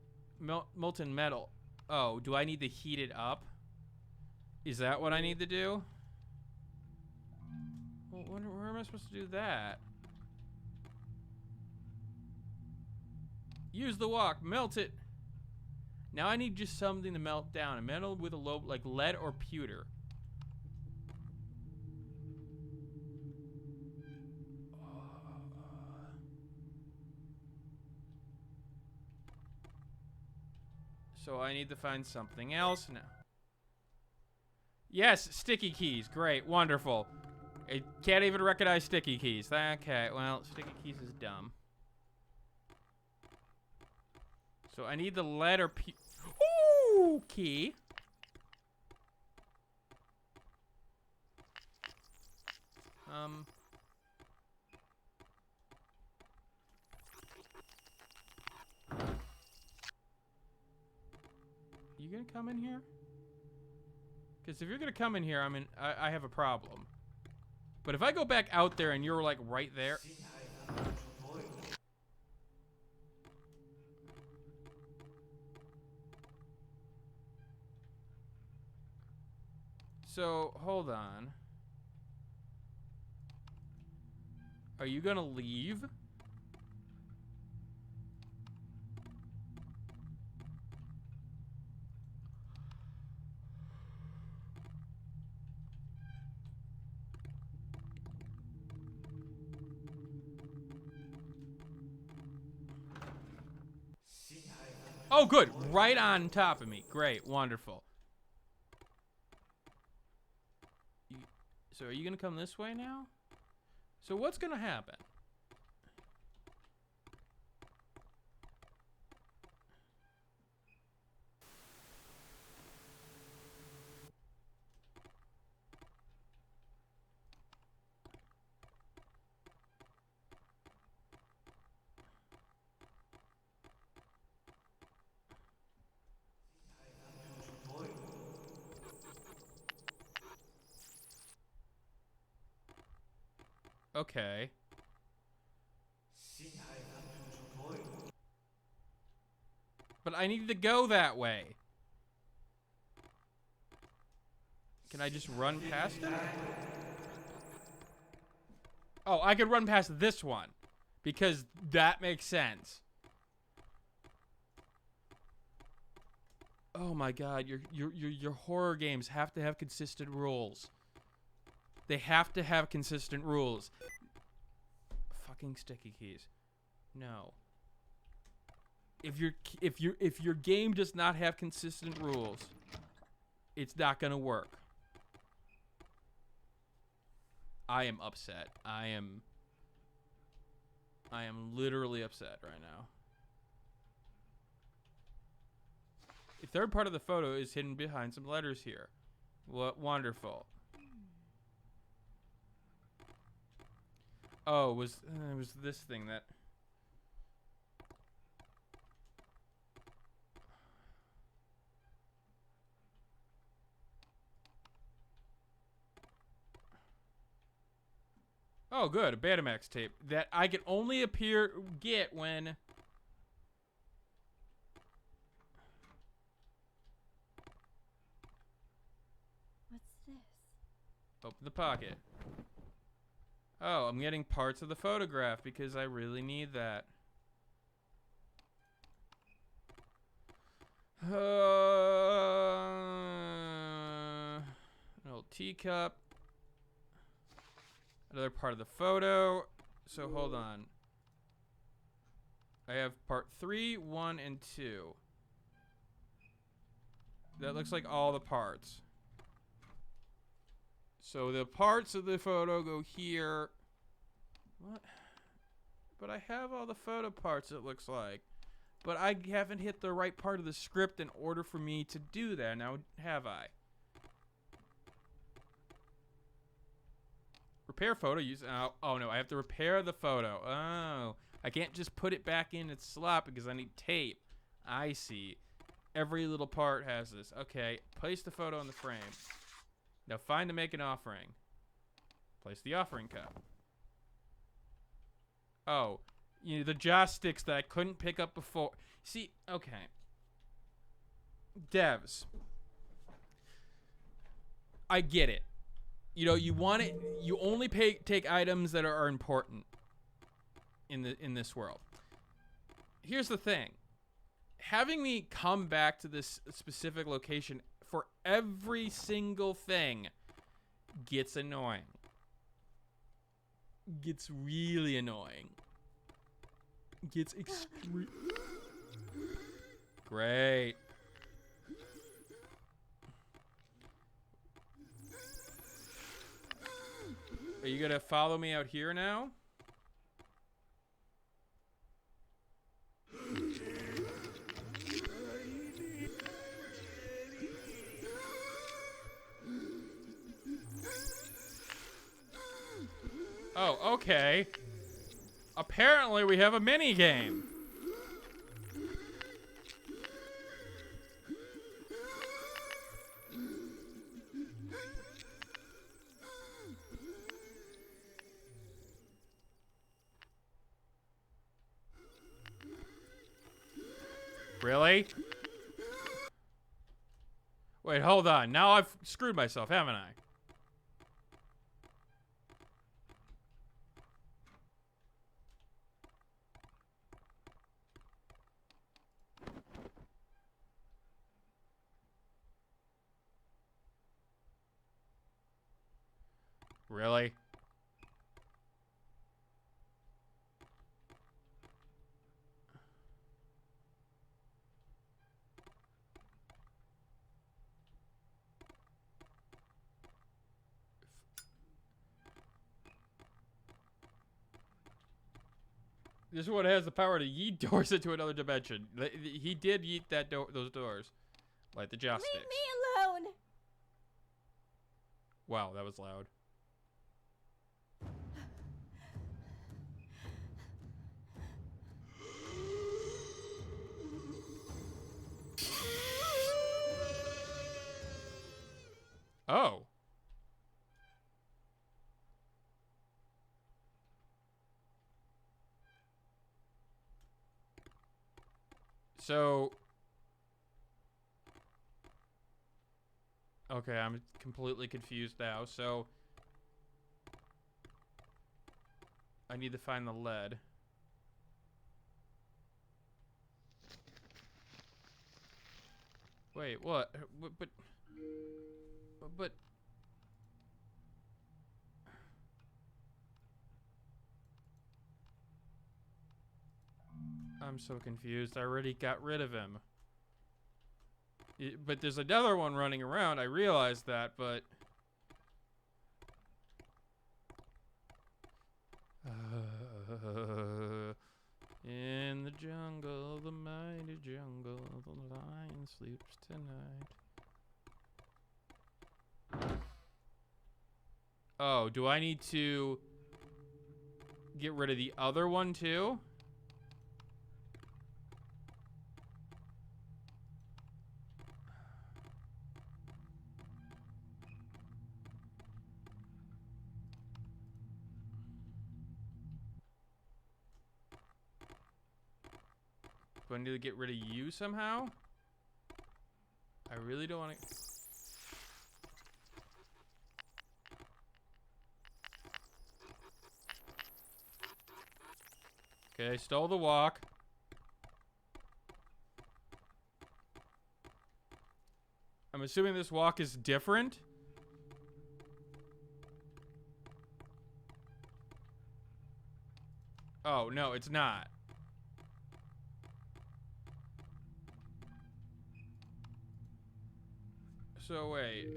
molten metal. Oh, do I need to heat it up? Is that what I need to do? Well, where am I supposed to do that? Use the walk, melt it. Now I need just something to melt down. A metal with a low, like lead or pewter. So I need to find something else now. Yes, sticky keys. Great, wonderful. It can't even recognize sticky keys. Okay, well, sticky keys is dumb. So I need the letter P. Ooh, key. You gonna come in here? Because if you're gonna come in here, I have a problem. But if I go back out there and you're like right there. So, hold on. Are you gonna leave? Oh, good. Right on top of me. Great. Wonderful. So are you going to come this way now? So what's going to happen? Okay. But I need to go that way. Can I just run past it? Oh, I could run past this one. Because that makes sense. Oh my god, your horror games have to have consistent rules. They have to have consistent rules. Fucking sticky keys. No. If your game does not have consistent rules, it's not gonna work. I am upset. I am literally upset right now. The third part of the photo is hidden behind some letters here. What wonderful. Oh, it was this thing that. Oh, good, a Betamax tape that I can only get when. What's this? Open the pocket. Oh, I'm getting parts of the photograph because I really need that. An old teacup. Another part of the photo. So hold on. I have part 3, 1, and 2. That looks like all the parts. So the parts of the photo go here. What? But I have all the photo parts, it looks like. But I haven't hit the right part of the script in order for me to do that. Now, have I? Repair photo. Use. Oh, no. I have to repair the photo. Oh. I can't just put it back in its slot because I need tape. I see. Every little part has this. Okay. Place the photo in the frame. Now, find to make an offering. Place the offering cup. Oh. You know, the joysticks that I couldn't pick up before. See, okay. Devs. I get it. You know, you want it. You only take items that are important in this world. Here's the thing. Having me come back to this specific location for every single thing gets annoying. Gets really annoying. Gets extreme. Great. Are you gonna follow me out here now? Oh, okay. Apparently we have a mini game. Really? Wait, hold on. Now I've screwed myself, haven't I? Really? This one has the power to yeet doors into another dimension. He did yeet those doors. Like the joysticks. Leave me alone! Wow, that was loud. Oh. So. Okay, I'm completely confused now. So. I need to find the lead. Wait, what? But. I'm so confused. I already got rid of him. But there's another one running around. I realized that, but... in the jungle, the mighty jungle, the lion sleeps tonight. Oh, do I need to get rid of the other one too? Do I need to get rid of you somehow? I really don't want to... Okay, stole the walk. I'm assuming this walk is different. Oh, no, it's not. So wait.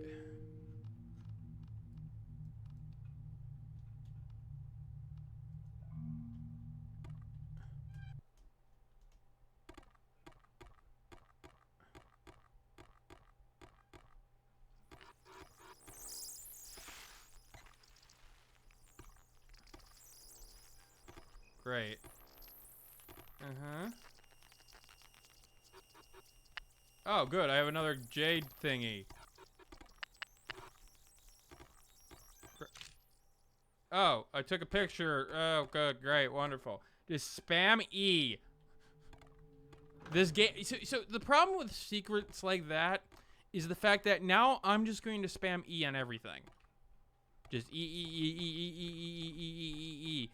Great. Uh-huh. Oh, good. I have another jade thingy. Oh, I took a picture. Oh, good, great, wonderful. Just spam E. This game. So the problem with secrets like that is the fact that now I'm just going to spam E on everything. Just E E E E E E E E E E E.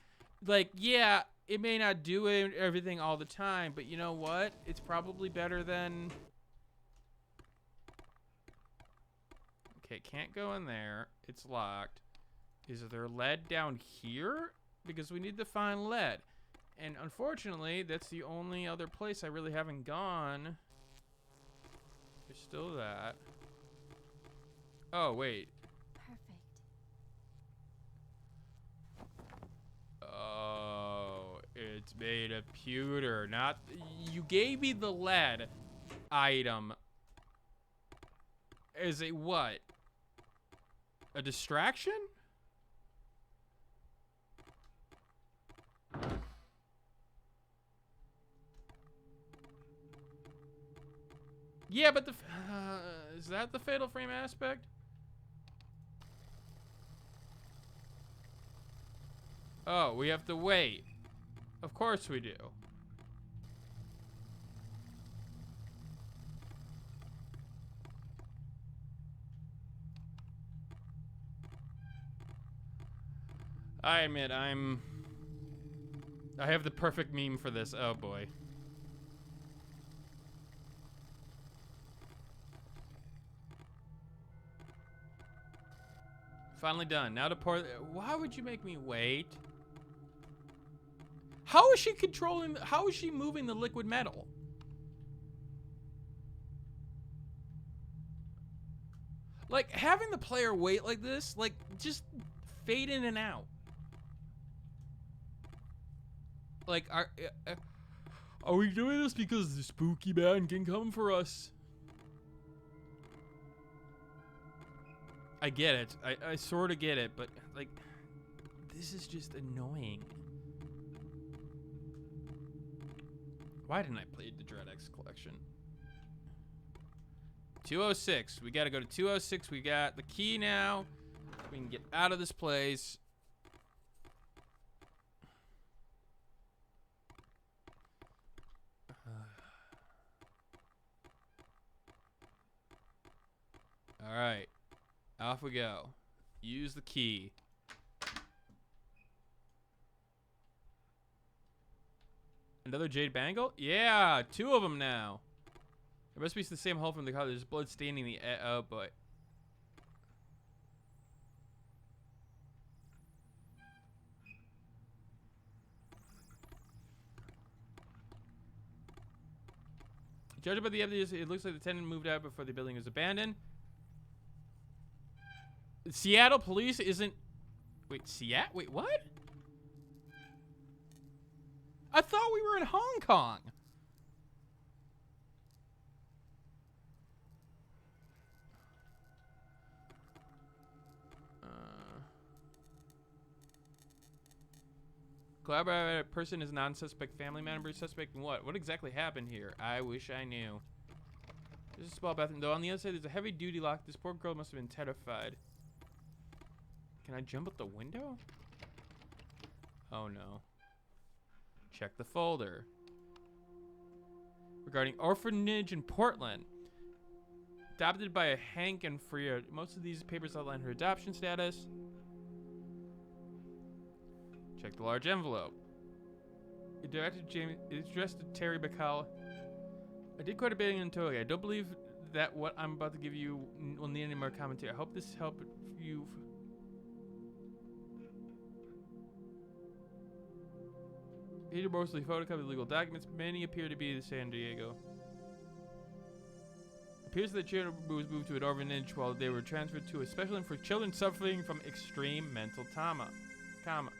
Like, yeah, it may not do everything all the time, but you know what? It's probably better than. Okay, can't go in there. It's locked. Is there lead down here? Because we need to find lead. And unfortunately, that's the only other place I really haven't gone. There's still that. Oh, wait. Perfect. Oh, it's made of pewter. Not. You gave me the lead item as a what? A distraction? Yeah, but is that the fatal frame aspect? Oh, we have to wait. Of course we do. I admit, I have the perfect meme for this. Oh boy. Finally done. Now to pour. Why would you make me wait? How is she controlling? How is she moving the liquid metal? Like, having the player wait like this, like, just fade in and out. Like, are we doing this because the spooky man can come for us? I get it. I sort of get it, but, like, this is just annoying. Why didn't I play the Dread X collection? 206. We got to go to 206. We got the key now. We can get out of this place. All right. Off we go. Use the key. Another jade bangle? Yeah, 2 of them now. It must be the same hole from the car. There's blood staining the. Oh boy. Judging by the evidence, it looks like the tenant moved out before the building was abandoned. Seattle police isn't. Wait, Seattle? Wait, what? I thought we were in Hong Kong. Collaborator person is non-suspect family member. Suspect in what? What exactly happened here? I wish I knew. There's a small bathroom, though. On the other side, there's a heavy-duty lock. This poor girl must have been terrified. Can I jump out the window? Oh, no. Check the folder. Regarding orphanage in Portland. Adopted by a Hank and Freya. Most of these papers outline her adoption status. Check the large envelope. It's addressed to Terry Bacall. I did quite a bit in Toga. I don't believe that what I'm about to give you will need any more commentary. I hope this helped you. These are mostly photocopied legal documents. Many appear to be the San Diego. appears that the Curator Group was moved to an orphanage while they were transferred to a special inn for children suffering from extreme mental trauma. Trauma.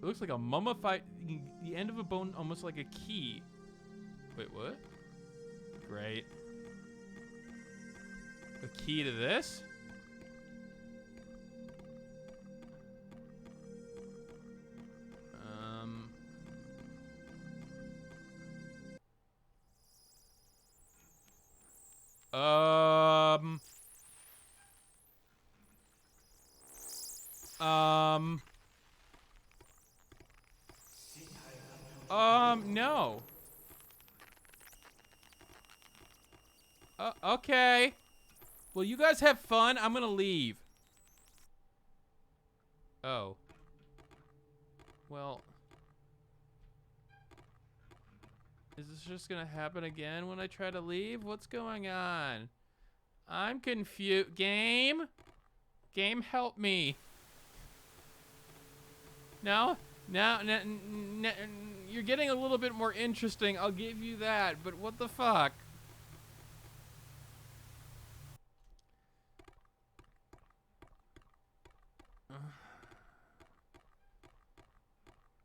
It looks like a mummified, the end of a bone, almost like a key. Wait, what? Great. A key to this? No. Okay. Well, you guys have fun. I'm gonna leave. Oh. Well. Is this just gonna happen again when I try to leave? What's going on? I'm confused. Game? Game, help me. No? No, you're getting a little bit more interesting. I'll give you that. But what the fuck?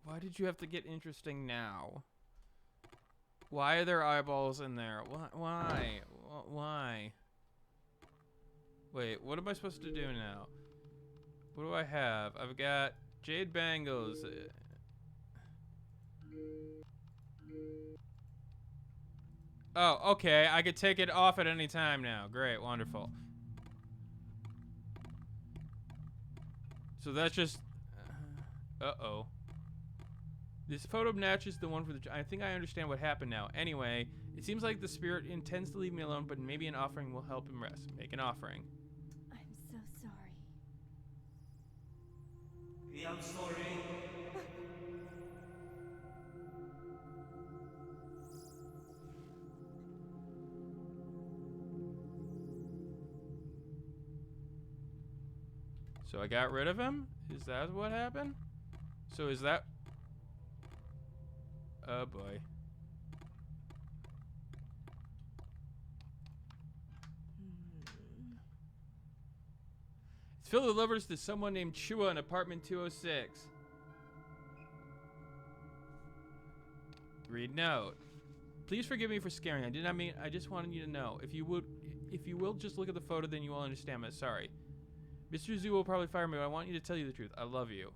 Why did you have to get interesting now? Why are there eyeballs in there? Why? Why? Wait, what am I supposed to do now? What do I have? I've got jade bangles. Oh, okay. I could take it off at any time now. Great, wonderful. So that's just... Uh-oh. This photo matches the one for the... I think I understand what happened now. Anyway, it seems like the spirit intends to leave me alone, but maybe an offering will help him rest. Make an offering. I'm so sorry. I'm sorry. So I got rid of him? Is that what happened? So is that... Oh boy. It's filled with lovers to someone named Chua in apartment 206. Read note. Please forgive me for scaring. I did not mean. I just wanted you to know. If you will just look at the photo, then you will understand. But sorry. Mr. Zhu will probably fire me, but I want you to tell you the truth. I love you.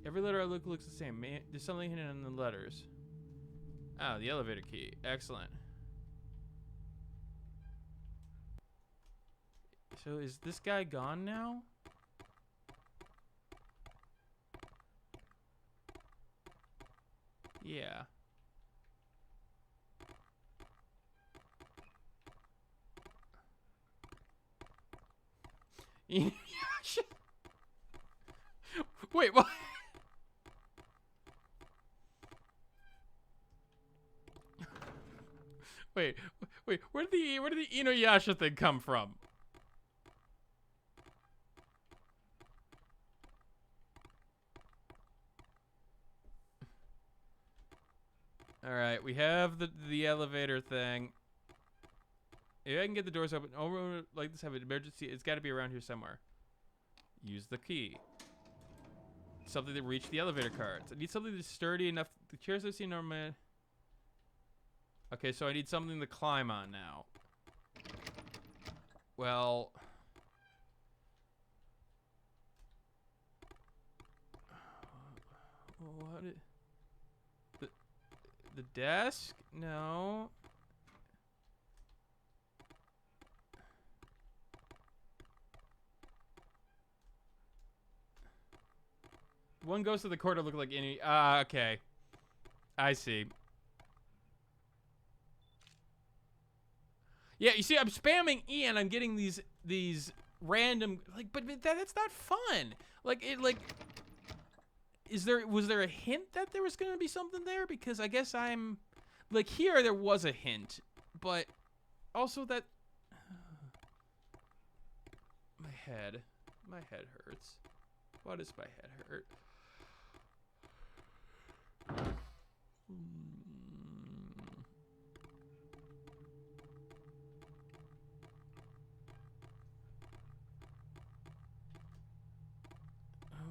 Every letter I look looks the same. There's something hidden in the letters. Oh, the elevator key. Excellent. So is this guy gone now? Yeah. Wait, what? Wait, where did the Inuyasha thing come from? All right, we have the elevator thing. If I can get the doors open, over like this, have an emergency. It's got to be around here somewhere. Use the key. Something to reach the elevator cards. I need something that's sturdy enough. The chairs I've seen are man. Okay, so I need something to climb on now. Well. What? The desk? No. One goes to the corner look like any. Okay. I see. Yeah, you see, I'm spamming E and I'm getting these random but that's not fun. Like it like. Was there a hint that there was gonna be something there? Because I guess I'm like here there was a hint, but also that. head. My head hurts. Why does my head hurt?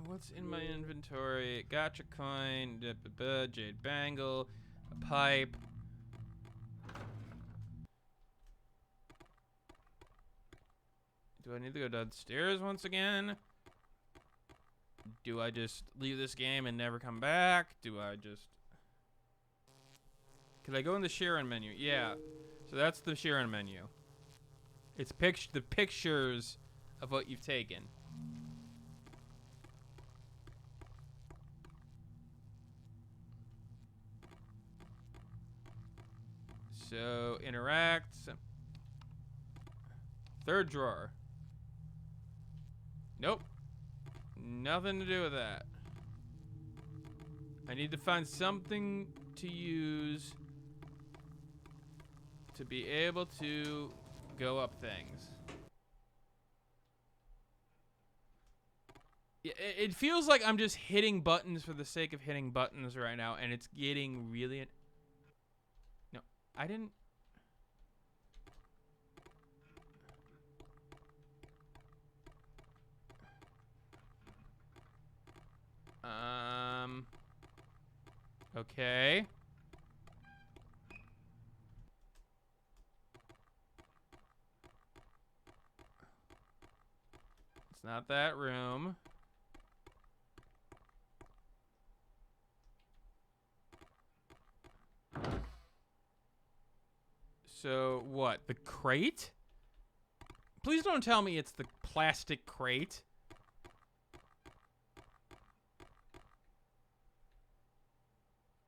What's in my inventory? Gotcha coin, jade bangle, a pipe. Do I need to go downstairs once again? Do I just leave this game and never come back? Do I just... Could I go in the Sharon menu? Yeah. So that's the Sharon menu. It's the pictures of what you've taken. So, interact. Third drawer. Nope. Nothing to do with that. I need to find something to use to be able to go up things. It feels like I'm just hitting buttons for the sake of hitting buttons right now, and it's getting really... No, I didn't... Okay. It's not that room. So, what? The crate? Please don't tell me it's the plastic crate.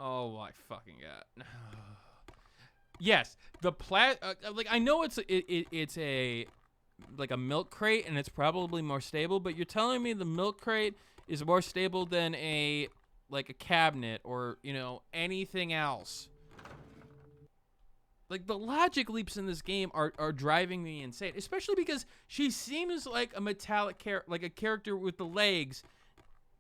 Oh my fucking god! Yes, the like I know it's a like a milk crate and it's probably more stable, but you're telling me the milk crate is more stable than a cabinet or anything else. Like the logic leaps in this game are driving me insane, especially because she seems like a metallic like a character with the legs.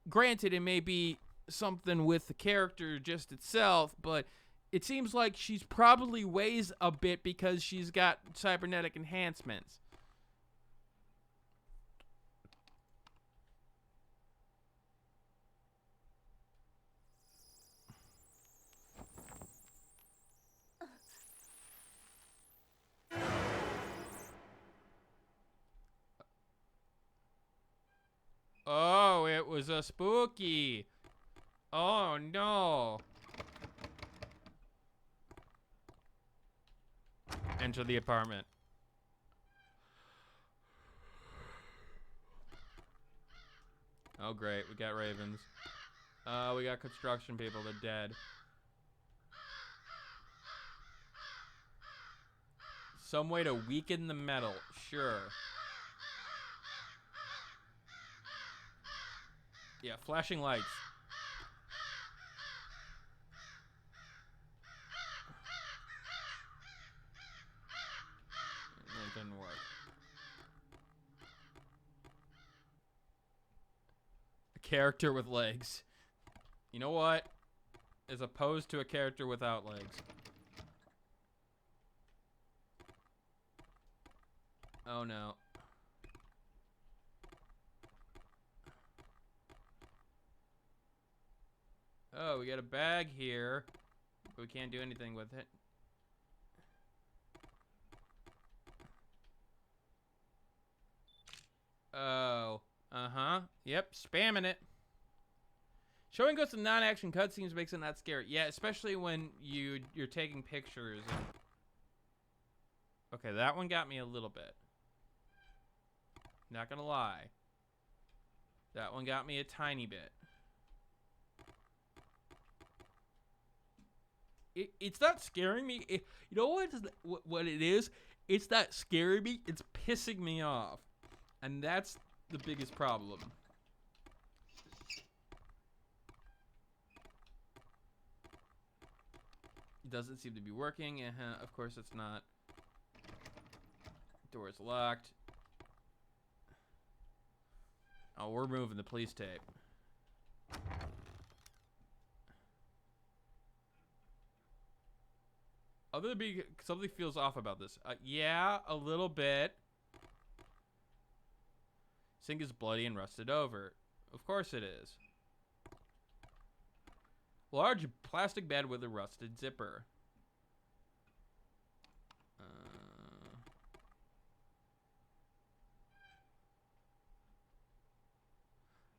Granted, it may be something with the character just itself, but it seems like she's probably weighs a bit because she's got cybernetic enhancements. Oh, it was a spooky. Oh no. Enter the apartment. Oh great, we got ravens. We got construction people, they're dead. Some way to weaken the metal, sure. Yeah, flashing lights. It didn't work. A character with legs. You know what? As opposed to a character without legs. Oh no. Oh, we got a bag here, but we can't do anything with it. Oh, yep, spamming it. Showing ghosts in non-action cutscenes makes it not scary. Yeah, especially when you're taking pictures. Okay, that one got me a little bit. Not gonna lie. That one got me a tiny bit. It's not scaring me. You know what it is? It's not scaring me. It's pissing me off. And that's the biggest problem. It doesn't seem to be working. Of course it's not. Door's locked. Oh, we're moving the police tape. Something feels off about this. Yeah, a little bit. Sink is bloody and rusted over. Of course it is. Large plastic bed with a rusted zipper.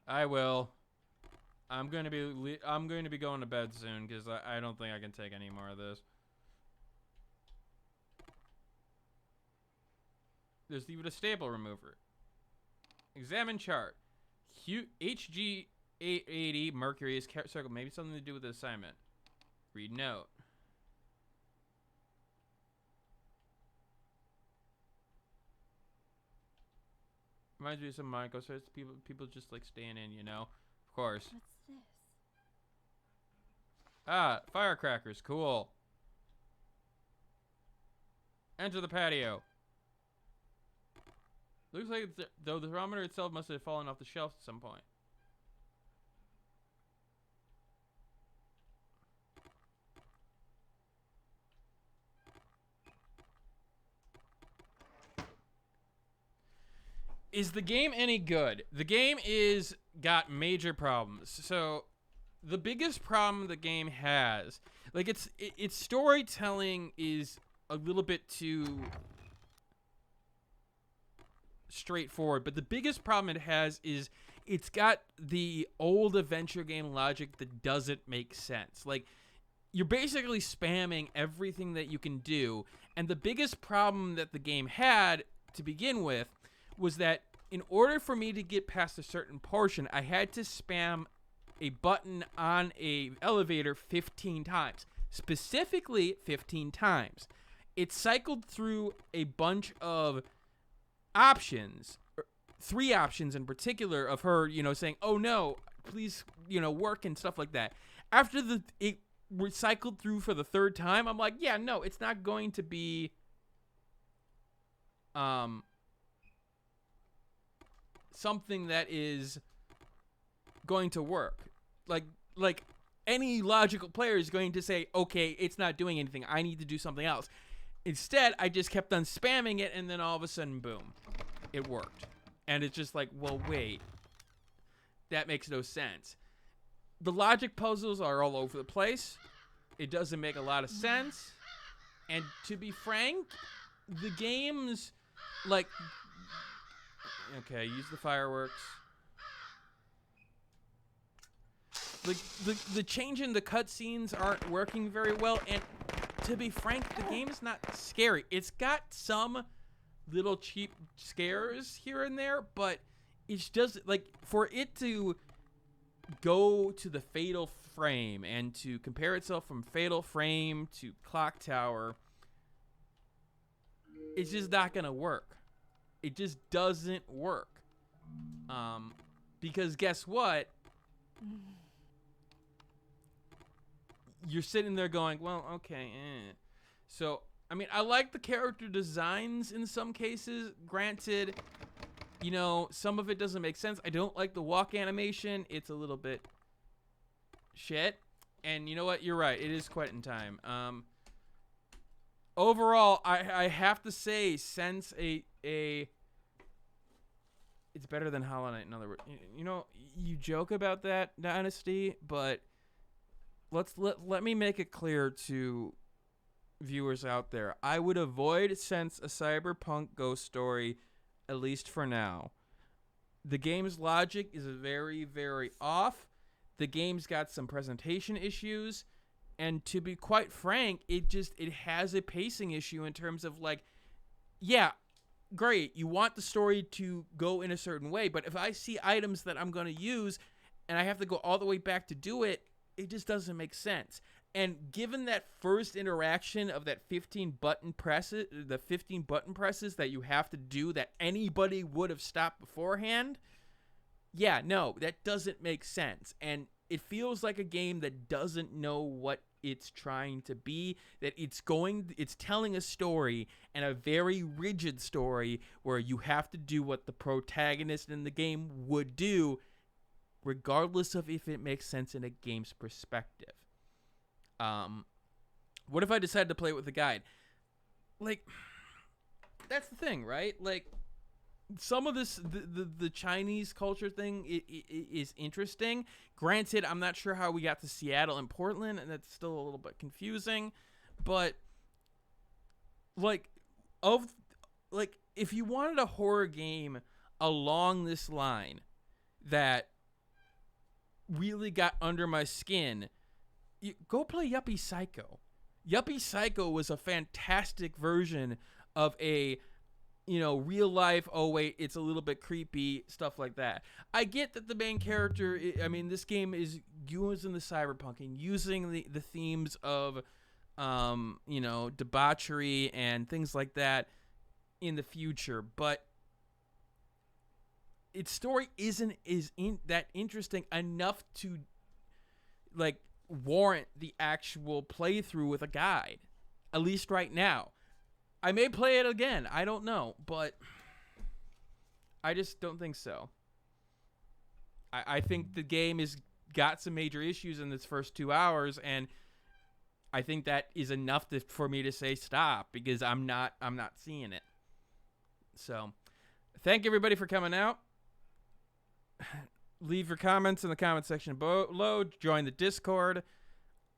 I will. I'm going to be going to bed soon because I don't think I can take any more of this. There's even a staple remover. Examine chart. HG 880 Mercury is circled. Maybe something to do with the assignment. Read note. Reminds me of some Monaco starts. People just like staying in, you know. Of course. What's this? Ah, firecrackers. Cool. Enter the patio. Looks like though the thermometer itself must have fallen off the shelf at some point. Is the game any good? The game is got major problems. So the biggest problem the game has, like its storytelling is a little bit too straightforward, but the biggest problem it has is it's got the old adventure game logic that doesn't make sense. Like, you're basically spamming everything that you can do, and the biggest problem that the game had to begin with was that in order for me to get past a certain portion, I had to spam a button on a elevator 15 times. Specifically 15 times. It cycled through a bunch of options, 3 options in particular of her, saying, "Oh no, please, work," and stuff like that. After it recycled through for the 3rd time, I'm like, yeah, no, it's not going to be something that is going to work. Like any logical player is going to say, okay, it's not doing anything, I need to do something else. Instead, I just kept on spamming it, and then all of a sudden, boom, it worked. And it's just like, well, wait, that makes no sense. The logic puzzles are all over the place. It doesn't make a lot of sense. And to be frank, the game's like, okay, use the fireworks. The change in the cutscenes aren't working very well, and to be frank, the game's not scary. It's got some little cheap scares here and there, but it's just like, for it to go to the Fatal Frame and to compare itself from Fatal Frame to Clock Tower, it's just not gonna work. It just doesn't work. Because guess what? You're sitting there going, well, okay, So, I mean, I like the character designs in some cases. Granted, some of it doesn't make sense. I don't like the walk animation. It's a little bit shit. And you know what? You're right. It is quite in time. Overall, I have to say, since it's better than Hollow Knight, in other words. You joke about that, Dynasty, but let me make it clear to viewers out there. I would avoid Sense a Cyberpunk ghost story, at least for now. The game's logic is very, very off. The game's got some presentation issues, and to be quite frank, it has a pacing issue in terms of, like, yeah, great, you want the story to go in a certain way, but if I see items that I'm going to use and I have to go all the way back to do it, it just doesn't make sense. And given that first interaction of that 15 button presses that you have to do that anybody would have stopped beforehand, yeah, no, that doesn't make sense. And it feels like a game that doesn't know what it's trying to be, that it's telling a story, and a very rigid story where you have to do what the protagonist in the game would do, regardless of if it makes sense in a game's perspective. What if I decided to play it with a guide? Like, that's the thing, right? Like, some of this, the Chinese culture thing is interesting. Granted, I'm not sure how we got to Seattle and Portland, and that's still a little bit confusing. But, if you wanted a horror game along this line that really got under my skin, go play Yuppie Psycho. Yuppie Psycho was a fantastic version of a, real life, oh wait, it's a little bit creepy, stuff like that. I get that the main character, this game is using the cyberpunk and using the themes of, debauchery and things like that in the future, but its story isn't that interesting enough to, warrant the actual playthrough with a guide, at least right now. I may play it again, I don't know, but I just don't think so. I think the game has got some major issues in its first 2 hours, and I think that is enough for me to say stop, because I'm not seeing it. So, thank everybody for coming out. Leave your comments in the comment section below. Join the Discord.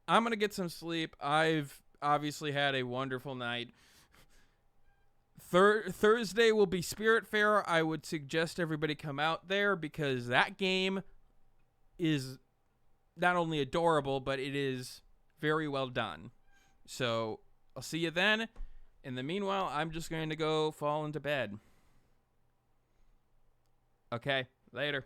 I'm going to get some sleep. I've obviously had a wonderful night. Thursday will be Spirit Fair. I would suggest everybody come out there, because that game is not only adorable, but it is very well done. So I'll see you then. In the meanwhile, I'm just going to go fall into bed. Okay, later.